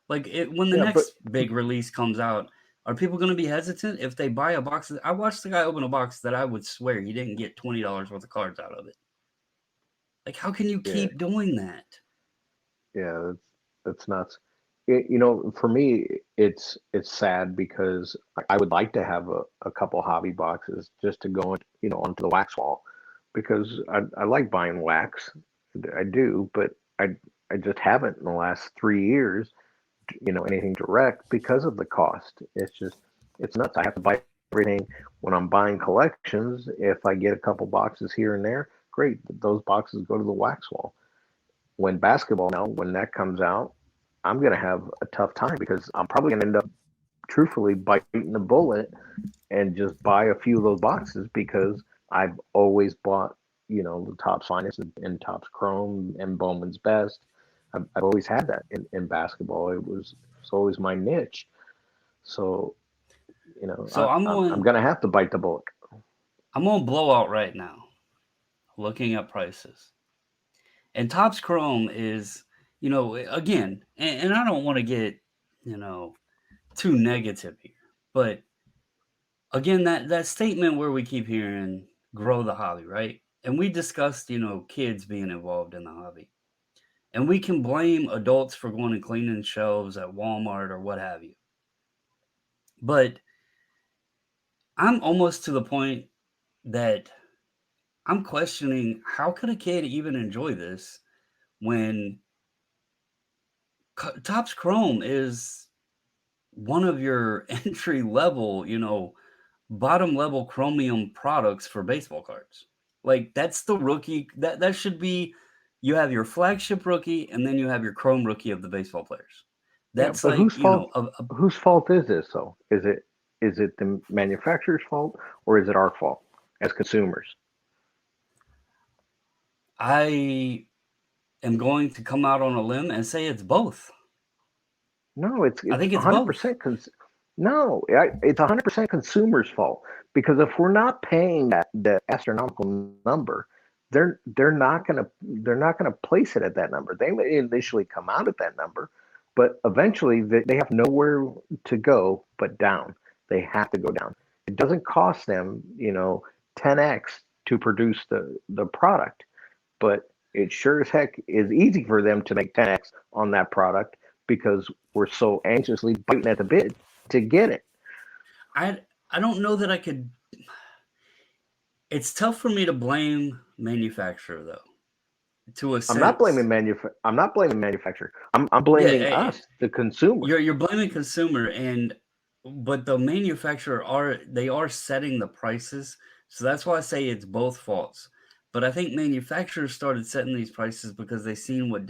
Like when the Yeah, but next big release comes out, are people going to be hesitant if they buy a box? I watched the guy open a box that I would swear he didn't get $20 worth of cards out of it. Like, how can you yeah, keep doing that? yeah, that's nuts. For me, it's sad because I would like to have a couple hobby boxes just to go, onto the wax wall, because I like buying wax. I do, but I just haven't in the last 3 years, anything direct because of the cost. It's nuts. I have to buy everything when I'm buying collections. If I get a couple boxes here and there, great. Those boxes go to the wax wall. When basketball now, when that comes out, I'm going to have a tough time because I'm probably going to end up truthfully biting the bullet and just buy a few of those boxes because I've always bought, the Topps Finest and Topps Chrome and Bowman's Best. I've always had that in basketball. It's always my niche. So, So I'm I'm on going to have to bite the bullet. I'm on blowout right now, looking at prices. And Topps Chrome is, again, and I don't want to get, you know, too negative here, but again, that statement where we keep hearing grow the hobby, right? And we discussed, kids being involved in the hobby. And we can blame adults for going and cleaning shelves at Walmart or what have you. But I'm almost to the point that I'm questioning how could a kid even enjoy this when Topps Chrome is one of your entry level, bottom level chromium products for baseball cards. Like that's the rookie that should be you have your flagship rookie and then you have your chrome rookie of the baseball players. Yeah, That's but like, whose fault is this though? Is it the manufacturer's fault or is it our fault as consumers? I am going to come out on a limb and say it's both. No, it's I it's think it's both. 100% no, it's 100% consumers' fault because if we're not paying that astronomical number, they're not gonna place it at that number. They may initially come out at that number, but eventually they have nowhere to go but down. They have to go down. It doesn't cost them, 10x to produce the product, but it sure as heck is easy for them to make 10x on that product because we're so anxiously biting at the bit to get it. I don't know that I could. It's tough for me to blame manufacturer though, to a I'm not blaming sense. I'm not blaming manufacturer. I'm Yeah, blaming us, the consumer. you're blaming consumer, but the manufacturer are setting the prices, so that's why I say it's both faults. But I think manufacturers started setting these prices because they seen what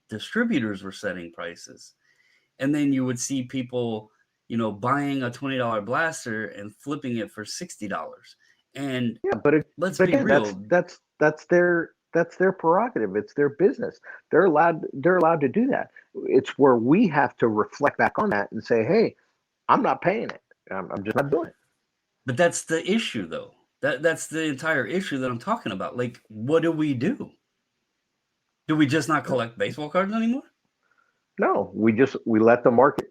distributors were setting prices, and then you would see people, buying a $20 blaster and flipping it for $60. And Yeah, let's but be again, real. that's their prerogative. It's their business. They're allowed to do that. It's where we have to reflect back on that and say, hey, I'm not paying it. I'm just not doing it. But that's the issue, though. That's the entire issue that I'm talking about. Like, what do we do? Do we just not collect baseball cards anymore? No, we let the market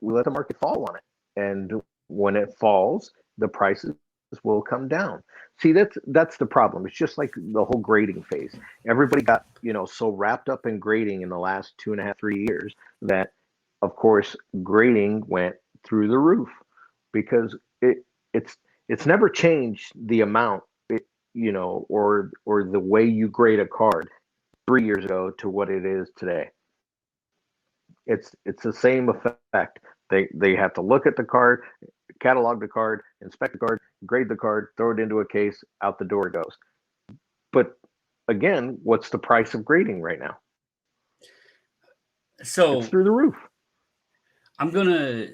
fall on it, and when it falls, the prices will come down. See, that's the problem. It's just like the whole grading phase. Everybody got so wrapped up in grading in the last 2.5, 3 years that, of course, grading went through the roof because it's it's never changed the amount, or the way you grade a card 3 years ago to what it is today. It's the same effect. They have to look at the card, catalog the card, inspect the card, grade the card, throw it into a case, out the door it goes. But again, what's the price of grading right now? It's So through the roof. I'm gonna.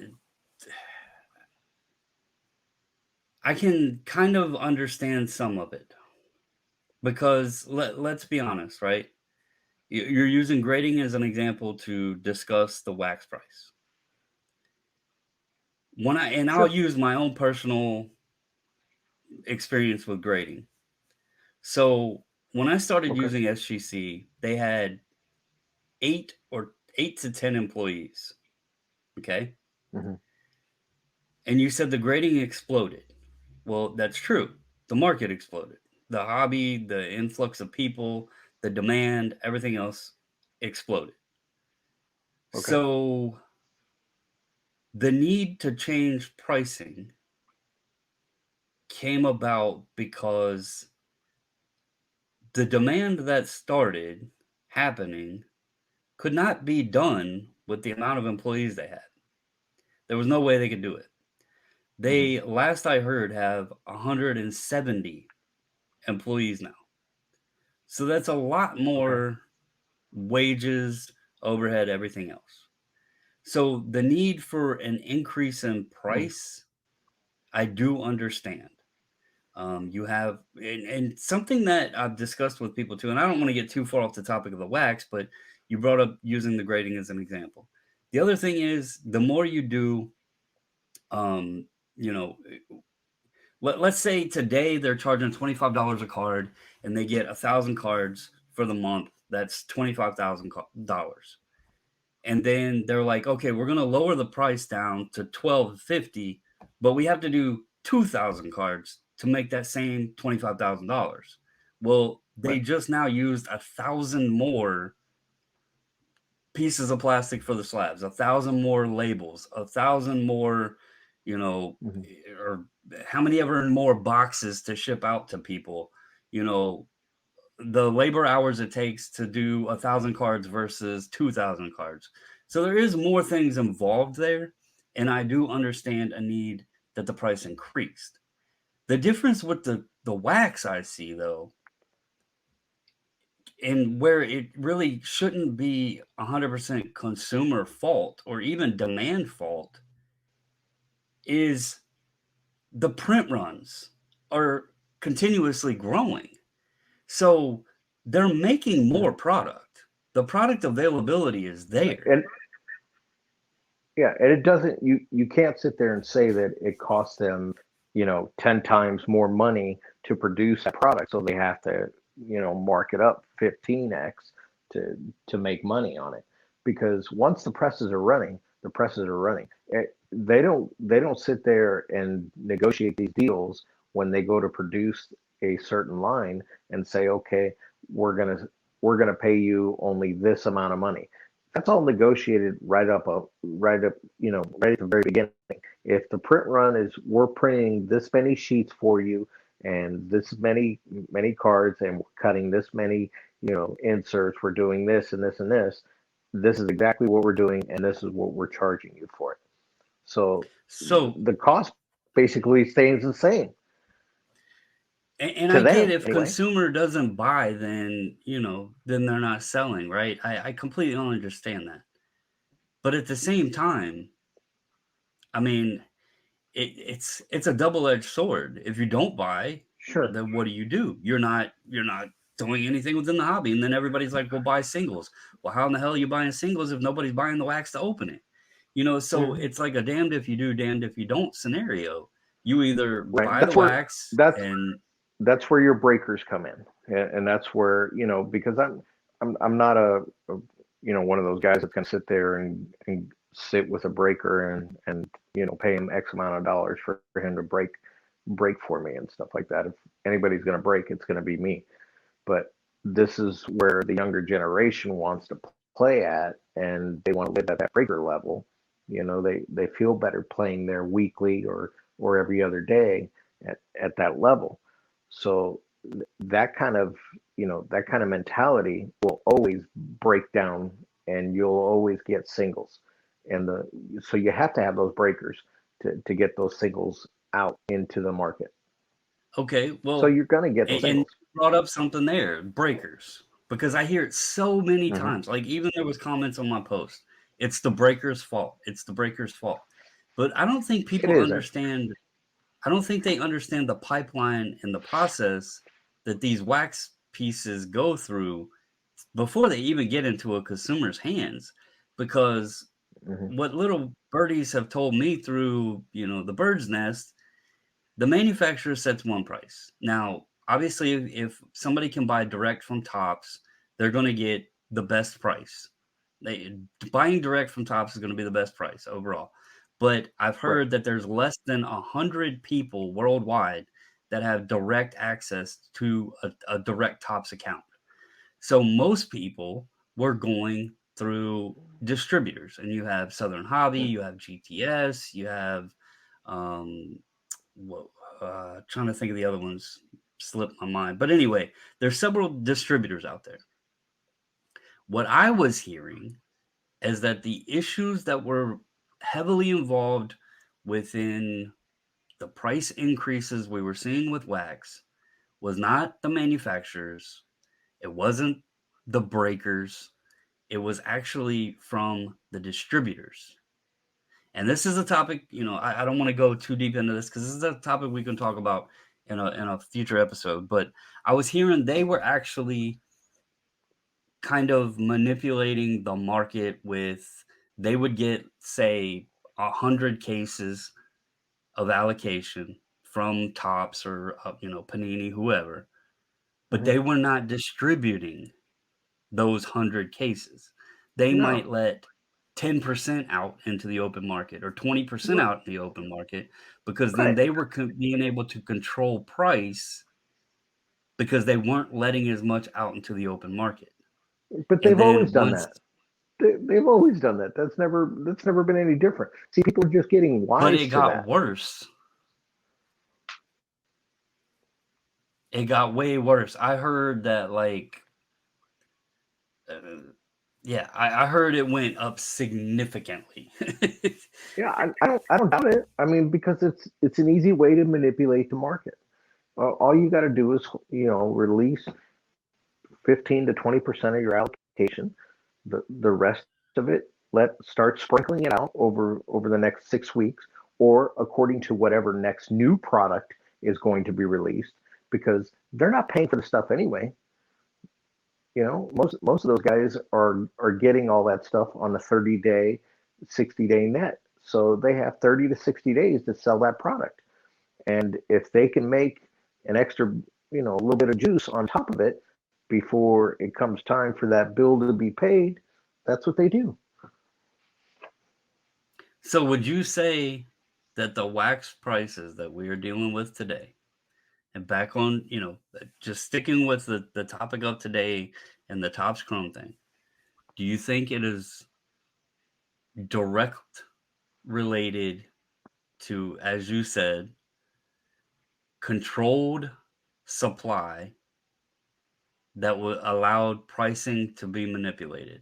I can kind of understand some of it because let's be honest, right? You're using grading as an example to discuss the wax price. I'll Sure. use my own personal experience with grading. So when I started Okay. using SGC, they had 8 to 10 employees. Okay. Hmm. And you said the grading exploded. Well, that's true. The market exploded. The hobby, the influx of people, the demand, everything else exploded. Okay. So the need to change pricing came about because the demand that started happening could not be done with the amount of employees they had. There was no way they could do it. Hmm. They, last I heard, have 170 employees now. So that's a lot Okay. more wages, overhead, everything else. So the need for an increase in Mm. price, I do understand. You have, and something that I've discussed with people too, and I don't want to get too far off the topic of the wax, but you brought up using the grading as an example. The other thing is, the more you do, um, you know, let's say today they're charging $25 a card and they get 1,000 cards for the month. That's $25,000. And then they're like, okay, we're going to lower the price down to $12.50, but we have to do 2,000 cards to make that same $25,000. Well, they Right. just now used 1,000 more pieces of plastic for the slabs, 1,000 more labels, 1,000 more, you know, Hmm. or how many ever more boxes to ship out to people, you know, the labor hours it takes to do 1,000 cards versus 2,000 cards. So there is more things involved there, and I do understand a need that the price increased. The difference with the wax I see though, and where it really shouldn't be 100% consumer fault or even demand fault, is the print runs are continuously growing. So they're making Yeah. more product. The product availability is there. And yeah, and it doesn't. You can't sit there and say that it costs them, 10 times more money to produce that product, so they have to. mark it up 15x to make money on it. Because once the presses are running. They don't sit there and negotiate these deals when they go to produce a certain line and say, okay, we're gonna we're gonna pay you only this amount of money. That's all negotiated right at the very beginning. If the print run is, we're printing this many sheets for you and this many cards, and we're cutting this many inserts, we're doing this and this and this is exactly what we're doing, and this is what we're charging you for it. So So, the cost basically stays the same and to I get them if anyway. consumer doesn't buy, then then they're not selling, right? I completely understand that. But at the same time, I mean, it's a double-edged sword. If you don't buy, Sure. then what do? You're not doing anything within the hobby, and then everybody's like, "Well, buy singles." Well, how in the hell are you buying singles if nobody's buying the wax to open it? So Hmm. it's like a damned if you do, damned if you don't scenario. You either Right. buy the wax That's and that's where your breakers come in, and that's where because I'm not one of those guys that's going to sit there and sit with a breaker and pay him X amount of dollars for him to break for me and stuff like that. If anybody's going to break, it's going to be me. But this is where the younger generation wants to play at, and they want to live at that breaker level. They feel better playing there weekly or every other day at that level. So that kind of mentality will always break down, and you'll always get singles. So you have to have those breakers to get those singles out into the market. okay, So well, you're going to get those and you singles. brought up something there, breakers, because I hear it so many Hmm. times. Like even there was comments on my post. It's the breaker's fault. It's the breaker's fault. But It isn't. I don't think they understand the pipeline and the process that these wax pieces go through before they even get into a consumer's hands. Because Hmm. what little birdies have told me through, the bird's nest, the manufacturer sets one price. Now, obviously, if somebody can buy direct from Tops, they're going to get the best price. Buying direct from Tops is going to be the best price overall. But I've Right. heard that there's less than 100 people worldwide that have direct access to a direct Tops account. So most people were going through distributors, and you have Southern Hobby, you have GTS, you have um, whoa, trying to think of the other ones, slipped my mind. But anyway, there's several distributors out there. What I was hearing is that the issues that were heavily involved within the price increases we were seeing with wax was not the manufacturers, it wasn't the breakers, it was actually from the distributors. And this is a topic, I don't want to go too deep into this because this is a topic we can talk about in a future episode. But I was hearing they were actually kind of manipulating the market with they would get, say, 100 cases of allocation from Tops or Panini, whoever, but Hmm. they were not distributing those 100 cases. They No. might let 10% out into the open market or 20% Right. out in the open market because then Right. they were being able to control price because they weren't letting as much out into the open market. But And they've always then done once, that. They've always done that. That's never been any different. See, people are just getting but it wise to got that. worse. It got way worse. I heard that, like, uh, yeah, I heard it went up significantly. Yeah, I don't doubt it. I mean, because it's an easy way to manipulate the market. All you got to do is release 15 to 20% of your allocation. The rest of it, start sprinkling it out over the next 6 weeks, or according to whatever next new product is going to be released, because they're not paying for the stuff anyway. Most of those guys are getting all that stuff on a 30-day, 60-day net. So they have 30 to 60 days to sell that product. And if they can make an extra, a little bit of juice on top of it before it comes time for that bill to be paid, that's what they do. So would you say that the wax prices that we are dealing with today, and back on, just sticking with the topic of today and the Topps Chrome thing, do you think it is direct related to, as you said, controlled supply that would allowed pricing to be manipulated?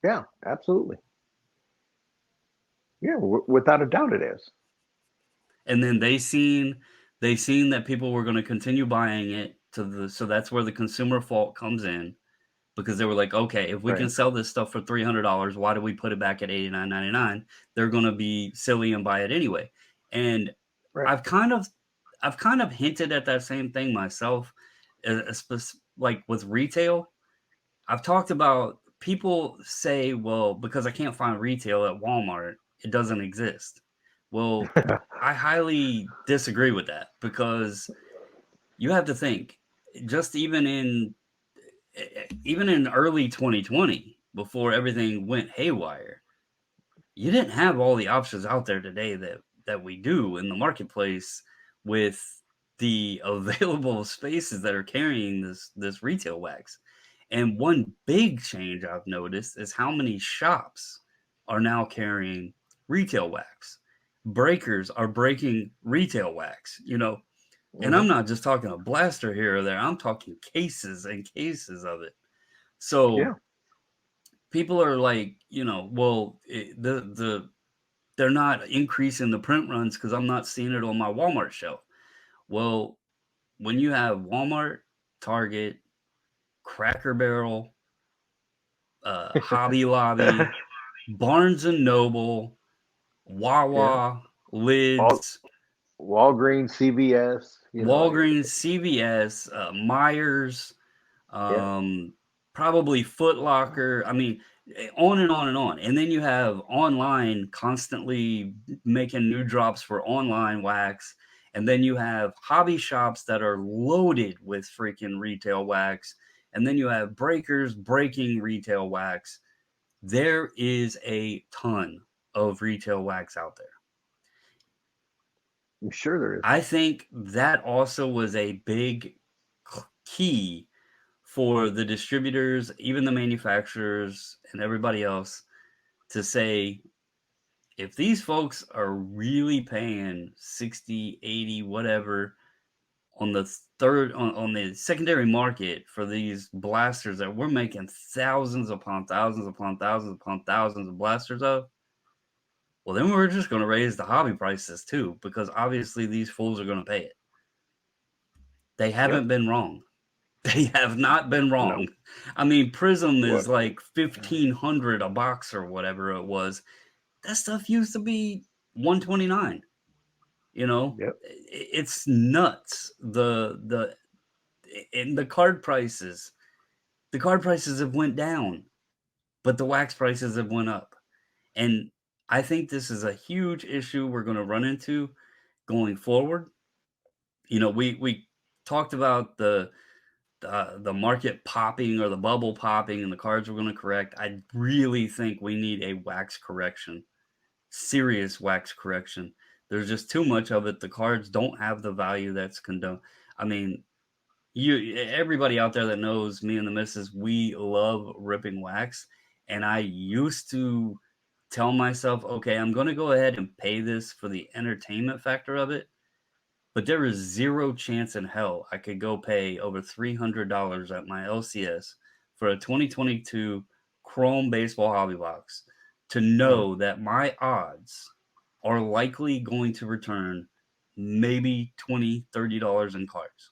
Yeah, absolutely. Yeah, without a doubt it is. And then they seen that people were going to continue buying it so that's where the consumer fault comes in, because they were like, okay, if we Right. can sell this stuff for $300, why do we put it back at $89.99? They're going to be silly and buy it anyway. And Right. I've kind of hinted at that same thing myself, like with retail. I've talked about, people say, well, because I can't find retail at Walmart, it doesn't exist. Well, I highly disagree with that, because you have to think, just even in early 2020, before everything went haywire, you didn't have all the options out there today that we do in the marketplace, with the available spaces that are carrying this retail wax. And one big change I've noticed is how many shops are now carrying retail wax. Breakers are breaking retail wax, and I'm Hmm. not just talking a blaster here or there. I'm talking cases and cases of it. So Yeah. people are like, well, they're not increasing the print runs because I'm not seeing it on my Walmart shelf. Well, when you have Walmart, Target, Cracker Barrel, Hobby Lobby, Barnes and Noble, Yeah. Wawa, Wal- Lids, Walgreens, CVS, Walgreens, CVS, Myers, yeah. um, probably Foot Locker. I mean, on and on and on. And then you have online constantly making new drops for online wax. And then you have hobby shops that are loaded with freaking retail wax. And then you have breakers breaking retail wax. There is a ton of retail wax out there. I'm sure there is. I think that also was a big key for the distributors, even the manufacturers and everybody else, to say, if these folks are really paying 60, 80, whatever on the on the secondary market for these blasters that we're making thousands upon thousands upon thousands upon thousands of blasters of, well, then we're just going to raise the hobby prices too, because obviously these fools are going to pay it. They Yep. haven't been wrong. They have not been No. wrong. I mean, Prism is What? like 1,500 a box or whatever it was. That stuff used to be 129. Yep. It's nuts. In the card prices, the card prices have went down, but the wax prices have went up. And I think this is a huge issue we're going to run into going forward. We talked about the market popping, or the bubble popping, and the cards were going to correct. I really think we need a wax correction, serious wax correction. There's just too much of it. The cards don't have the value that's condoned. I mean, everybody out there that knows me and the missus, we love ripping wax. And I used to tell myself, okay, I'm going to go ahead and pay this for the entertainment factor of it. But there is zero chance in hell I could go pay over $300 at my LCS for a 2022 Chrome Baseball Hobby Box to Mhm. know that my odds are likely going to return maybe $20, $30 in cards.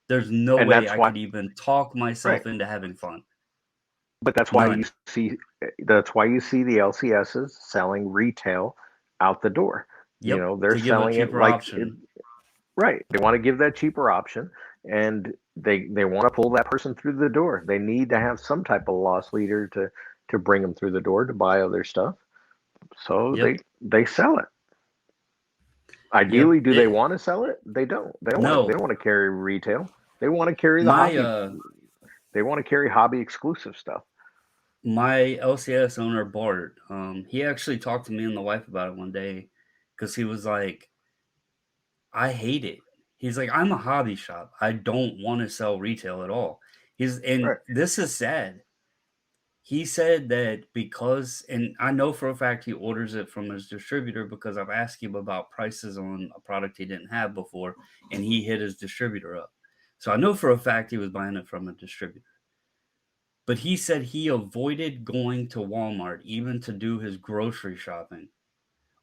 There's no And way that's I why, could even talk right. myself into having fun. But None. that's why you see the LCSs selling retail out the door. Yep. They're To give a selling it cheaper like option. right. They want to give that cheaper option, and they want to pull that person through the door. They need to have some type of loss leader to bring them through the door to buy other stuff. So Yep. they sell it. Ideally, Yep. do they want to sell it? They don't. They don't want to. They No, don't want to carry retail. They want to carry the my hobby. They want to carry hobby exclusive stuff. my LCS owner Bart, he actually talked to me and the wife about it one day because he was like, I hate it. He's like, I'm a hobby shop. I don't want to sell retail at all. And Right. this is sad. He said that because, and I know for a fact he orders it from his distributor because I've asked him about prices on a product he didn't have before, and he hit his distributor up. So I know for a fact he was buying it from a distributor. But he said he avoided going to Walmart even to do his grocery shopping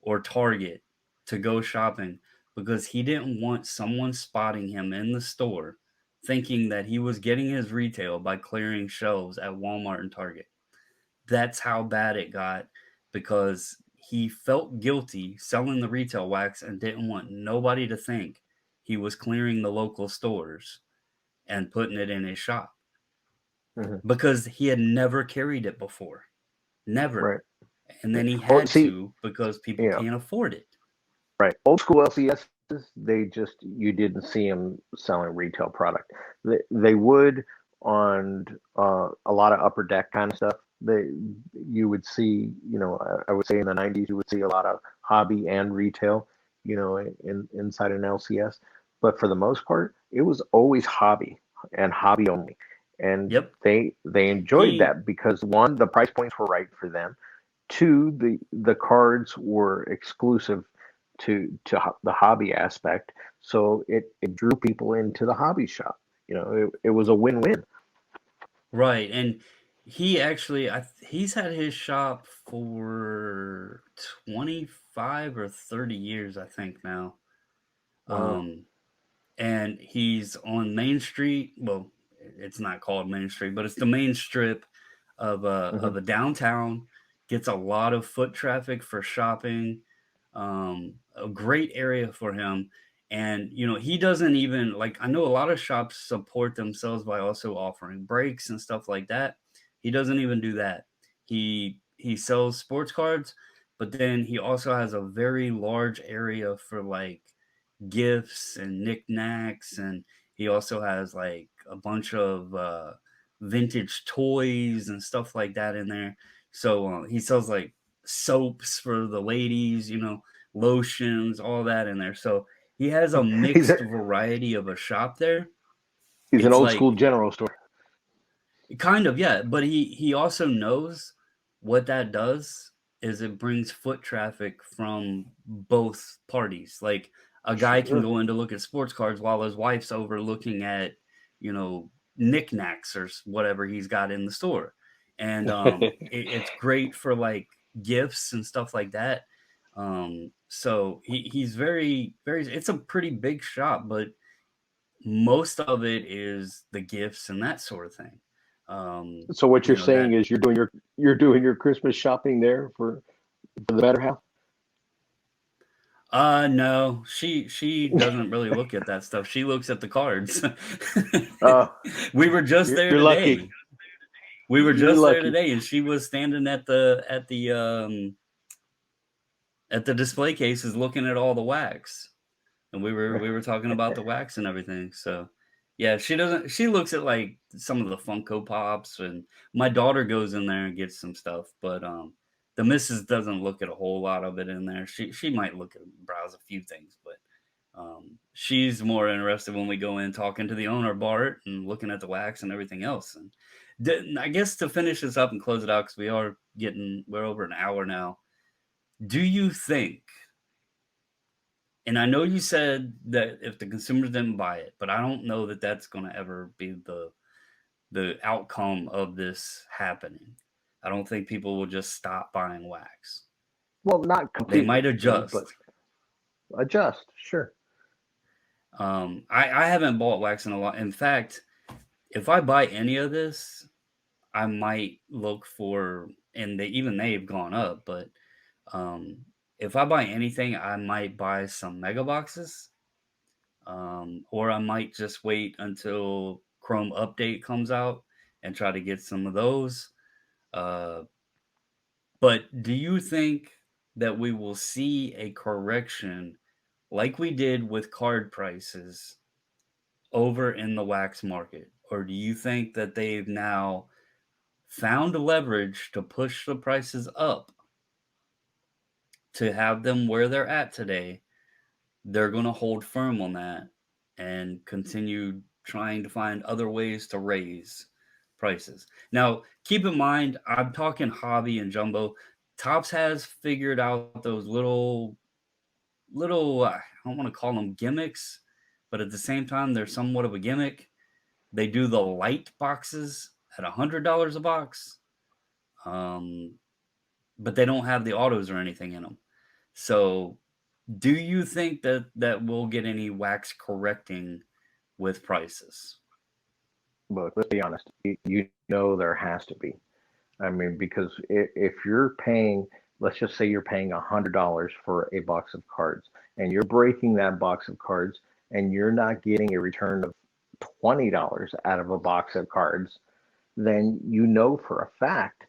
or Target to go shopping because he didn't want someone spotting him in the store thinking that he was getting his retail by clearing shelves at Walmart and Target. That's how bad it got because he felt guilty selling the retail wax and didn't want nobody to think he was clearing the local stores and putting it in his shop Hmm. because he had never carried it before. Never. Right. And then he Oh, had see, to because people yeah, can't afford it. right. Old school LCSs, they just you didn't see them selling retail product. They would on a lot of upper deck kind of stuff. They you would see, I would say in the '90s you would see a lot of hobby and retail, inside an LCS. But for the most part, it was always hobby and hobby only. And Yep. they enjoyed He that because one, the price points were right for them. Two, the cards were exclusive to the hobby aspect, so it drew people into the hobby shop. It was a win-win. right, and he actually he's had his shop for 25 or 30 years, I think now. Wow. Um and he's on Main Street. Well, it's not called Main Street, but it's the main strip Hmm. of a downtown. Gets a lot of foot traffic for shopping. A great area for him. And he doesn't even like. I know a lot of shops support themselves by also offering breaks and stuff like that. He doesn't even do that. He sells sports cards, but then he also has a very large area for like gifts and knickknacks, and he also has like a bunch of vintage toys and stuff like that in there. So he sells like soaps for the ladies, lotions, all that in there. So he has a He's a, mixed variety of a shop there. he's an It's old school like general store. kind of, yeah, but he also knows what that does is it brings foot traffic from both parties. Like a guy can Sure. go in to look at sports cards while his wife's over looking at, knickknacks or whatever he's got in the store. And it's great for like gifts and stuff like that. So he's very, very, it's a pretty big shop, but most of it is the gifts and that sort of thing. So what you're saying That is you're doing your Christmas shopping there for the better half. no, she doesn't really look at that stuff. She looks at the cards. Uh, We were just there you're lucky. today. We were You're just there lucky. today, and she was standing at the display cases looking at all the wax. And we were talking about the wax and everything. So yeah, she looks at like some of the Funko Pops, and my daughter goes in there and gets some stuff, but the missus doesn't look at a whole lot of it in there. She might look at browse a few things, but she's more interested when we go in talking to the owner Bart and looking at the wax and everything else. And I guess to finish this up and close it out because we're over an hour now. Do you think, and I know you said that if the consumers didn't buy it, but I don't know that that's going to ever be the outcome of this happening. I don't think people will just stop buying wax. Well, not They might completely, but adjust. adjust. Sure. I haven't bought wax in a lot. In fact, if I buy any of this, I might look for, and they've gone up, but if I buy anything, I might buy some mega boxes. Or I might just wait until Chrome update comes out and try to get some of those. Uh, but do you think that we will see a correction like we did with card prices over in the wax market? Or do you think that they've now found leverage to push the prices up to have them where they're at today? They're going to hold firm on that and continue trying to find other ways to raise prices. Now, keep in mind, I'm talking hobby and jumbo. Tops has figured out those little I don't want to call them gimmicks, but at the same time, they're somewhat of a gimmick. They do the light boxes at $100 a box, um, but they don't have the autos or anything in them. So, do you think that we'll get any wax correcting with prices? Look, let's be honest. You know there has to be. I mean, because if you're paying, let's just say you're paying $100 for a box of cards, and you're breaking that box of cards, and you're not getting a return of $20 out of a box of cards, then you know for a fact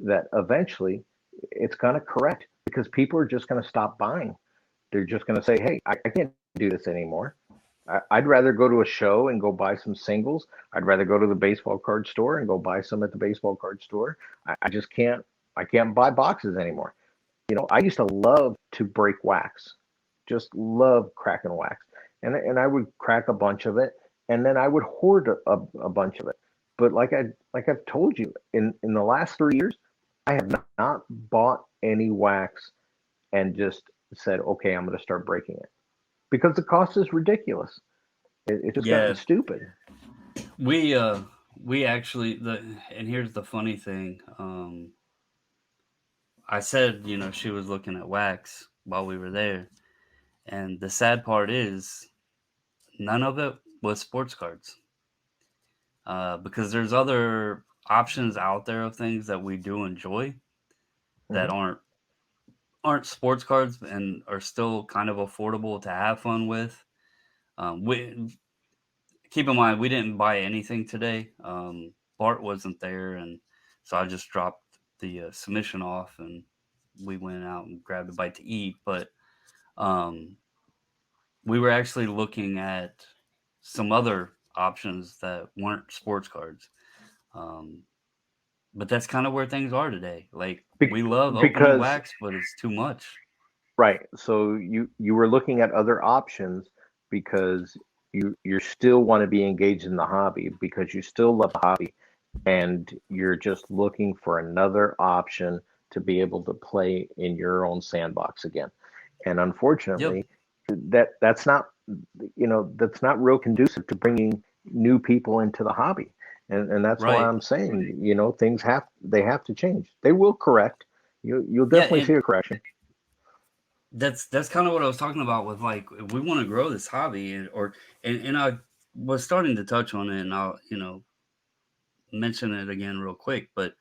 that eventually it's going to correct because people are just going to stop buying. They're just going to say, hey, I can't do this anymore. I'd rather go to a show and go buy some singles. I'd rather go to the baseball card store and go buy some at the baseball card store. I just can't. I can't buy boxes anymore. I used to love to break wax, just love cracking wax, and I would crack a bunch of it, and then I would hoard a bunch of it. But like I've told you, in the last 3 years, I have not bought any wax and just said, okay, I'm going to start breaking it because the cost is ridiculous. It's just gotten Yeah, stupid. we uh we actually the and here's the funny thing. I said, she was looking at wax while we were there, and the sad part is none of it was sports cards. Because there's other options out there of things that we do enjoy that Hmm. aren't sports cards and are still kind of affordable to have fun with. We keep in mind we didn't buy anything today. Bart wasn't there, and so I just dropped the submission off, and we went out and grabbed a bite to eat. But um, we were actually looking at some other options that weren't sports cards. Um, but that's kind of where things are today. Like we love opening Because wax, but it's too much. right, so you were looking at other options because you still want to be engaged in the hobby because you still love the hobby and you're just looking for another option to be able to play in your own sandbox again. And Yep. unfortunately, that's not real conducive to bringing new people into the hobby. And that's why Right. I'm saying, things have to change. They will correct. You'll Yeah, definitely and see a correction. that's kind of what I was talking about with like if we want to grow this hobby and I was starting to touch on it and I'll, mention it again real quick, but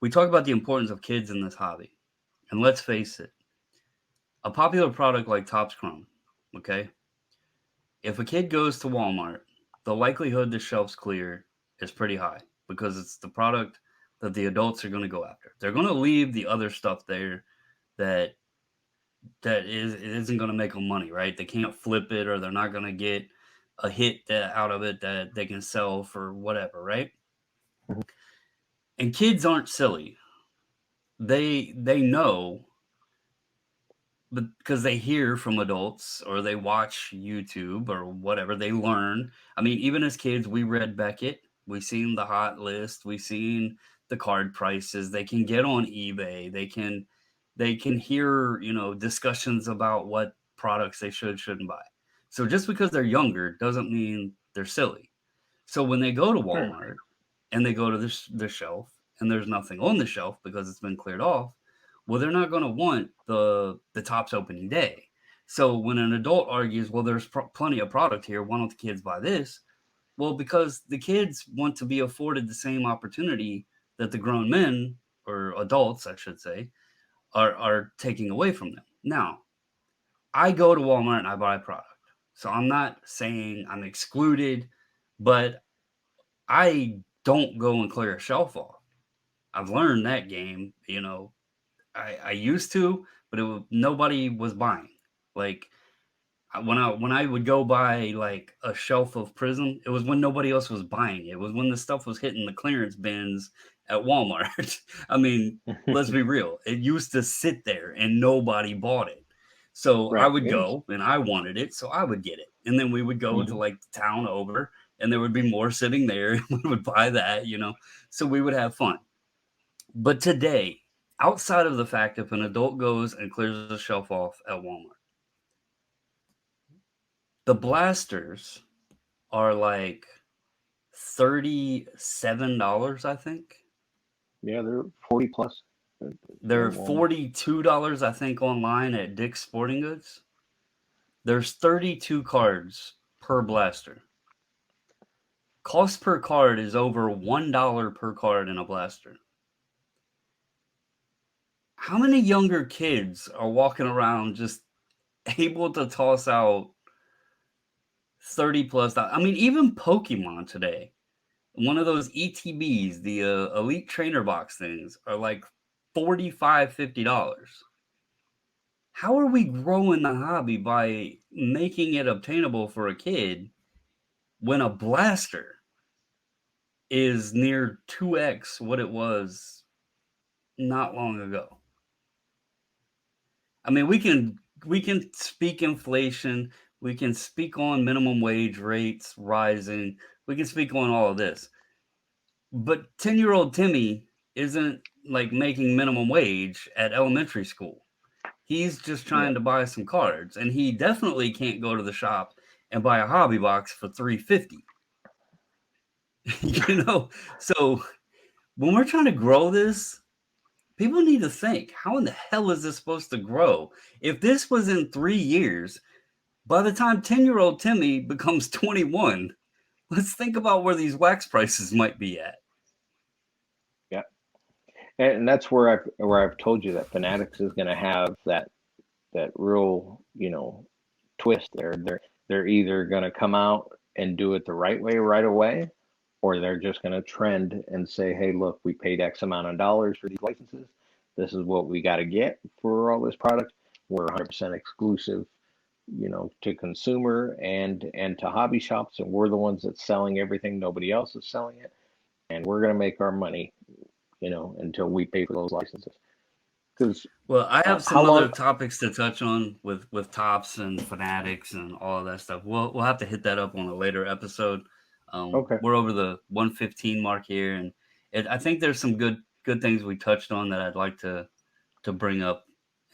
we talk about the importance of kids in this hobby. And let's face it, a popular product like Topps Chrome, okay? If a kid goes to Walmart, the likelihood the shelf's clear is pretty high because it's the product that the adults are going to go after. They're going to leave the other stuff there that it isn't going to make them money, right? They can't flip it or they're not going to get a hit out of it that they can sell for whatever, right? Mhm. And kids aren't silly. They know, but because they hear from adults or they watch YouTube or whatever, they learn. I mean, even as kids, we read Beckett, we seen the hot list, we seen the card prices. They can get on eBay. They can hear, discussions about what products they shouldn't buy. So just because they're younger doesn't mean they're silly. So when they go to Sure. Walmart and they go to the shelf and there's nothing on the shelf because it's been cleared off, well, they're not going to want the Topps opening day. So when an adult argues, well, there's plenty of product here, why don't the kids buy this? Well, because the kids want to be afforded the same opportunity that the grown men or adults, I should say, are taking away from them. Now, I go to Walmart and I buy a product. So I'm not saying I'm excluded, but I don't go and clear a shelf off. I've learned that game. I used to, but nobody was buying. Like When I would go buy like a shelf of Prism, it was when nobody else was buying it. It was when the stuff was hitting the clearance bins at Walmart. I mean, let's be real. It used to sit there and nobody bought it. So I Right. would Yes. go and I wanted it, so I would get it. And then we would go to Mhm. like the town over and there would be more sitting there and we would buy that, you know. So we would have fun. But today, outside of the fact if an adult goes and clears a shelf off at Walmart, the blasters are like $37, I think. Yeah, they're 40 plus. They're Walmart. $42, I think, online at Dick's Sporting Goods. There's 32 cards per blaster. Cost per card is over $1 per card in a blaster. How many younger kids are walking around just able to toss out 30 plus? I mean, even Pokemon today, one of those ETBs, the Elite Trainer Box things, are like $45, $50. How are we growing the hobby by making it obtainable for a kid when a blaster is near 2x what it was not long ago? I mean, we can speak inflation, we can speak on minimum wage rates rising, we can speak on all of this. But 10-year-old Timmy isn't like making minimum wage at elementary school. He's just Yeah. trying to buy some cards, and he definitely can't go to the shop and buy a hobby box for $350. You know, so when we're trying to grow this, people need to think, how in the hell is this supposed to grow? If this was in 3 years, by the time 10-year-old Timmy becomes 21, let's think about where these wax prices might be at. Yeah. And that's where I've told you that Fanatics is going to have that real, twist there. They're either going to come out and do it the right way right away, or they're just going to trend and say, hey, look, we paid X amount of dollars for these licenses. This is what we got to get for all this product. We're 100% exclusive, to consumer and to hobby shops, and we're the ones that's selling everything. Nobody else is selling it, and we're going to make our money, until we pay for those licenses. Because Well, I have how some other long? topics to touch on with Tops and Fanatics and all of that stuff. We'll have to hit that up on a later episode. Okay. We're over the 115 mark here, and I think there's some good things we touched on that I'd like to bring up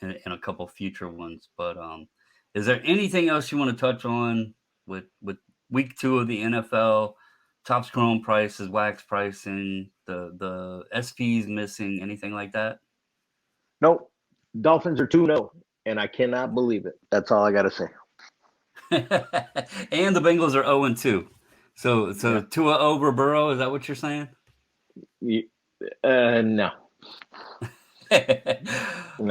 in a couple future ones. But is there anything else you want to touch on with week 2 of the NFL? Tops Chrome prices, wax pricing, the SPs missing, anything like that? Nope. Dolphins are 2-0, and I cannot believe it. That's all I got to say. And the Bengals are 0-2. So Yeah. Tua over Burrow, is that what you're saying? No. No.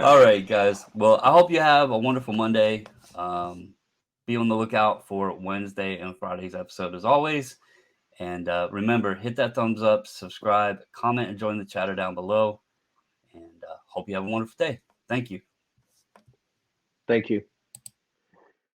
All right, guys. Well, I hope you have a wonderful Monday. Be on the lookout for Wednesday and Friday's episode as always. And remember, hit that thumbs up, subscribe, comment, and join the chatter down below. And hope you have a wonderful day. Thank you. Thank you.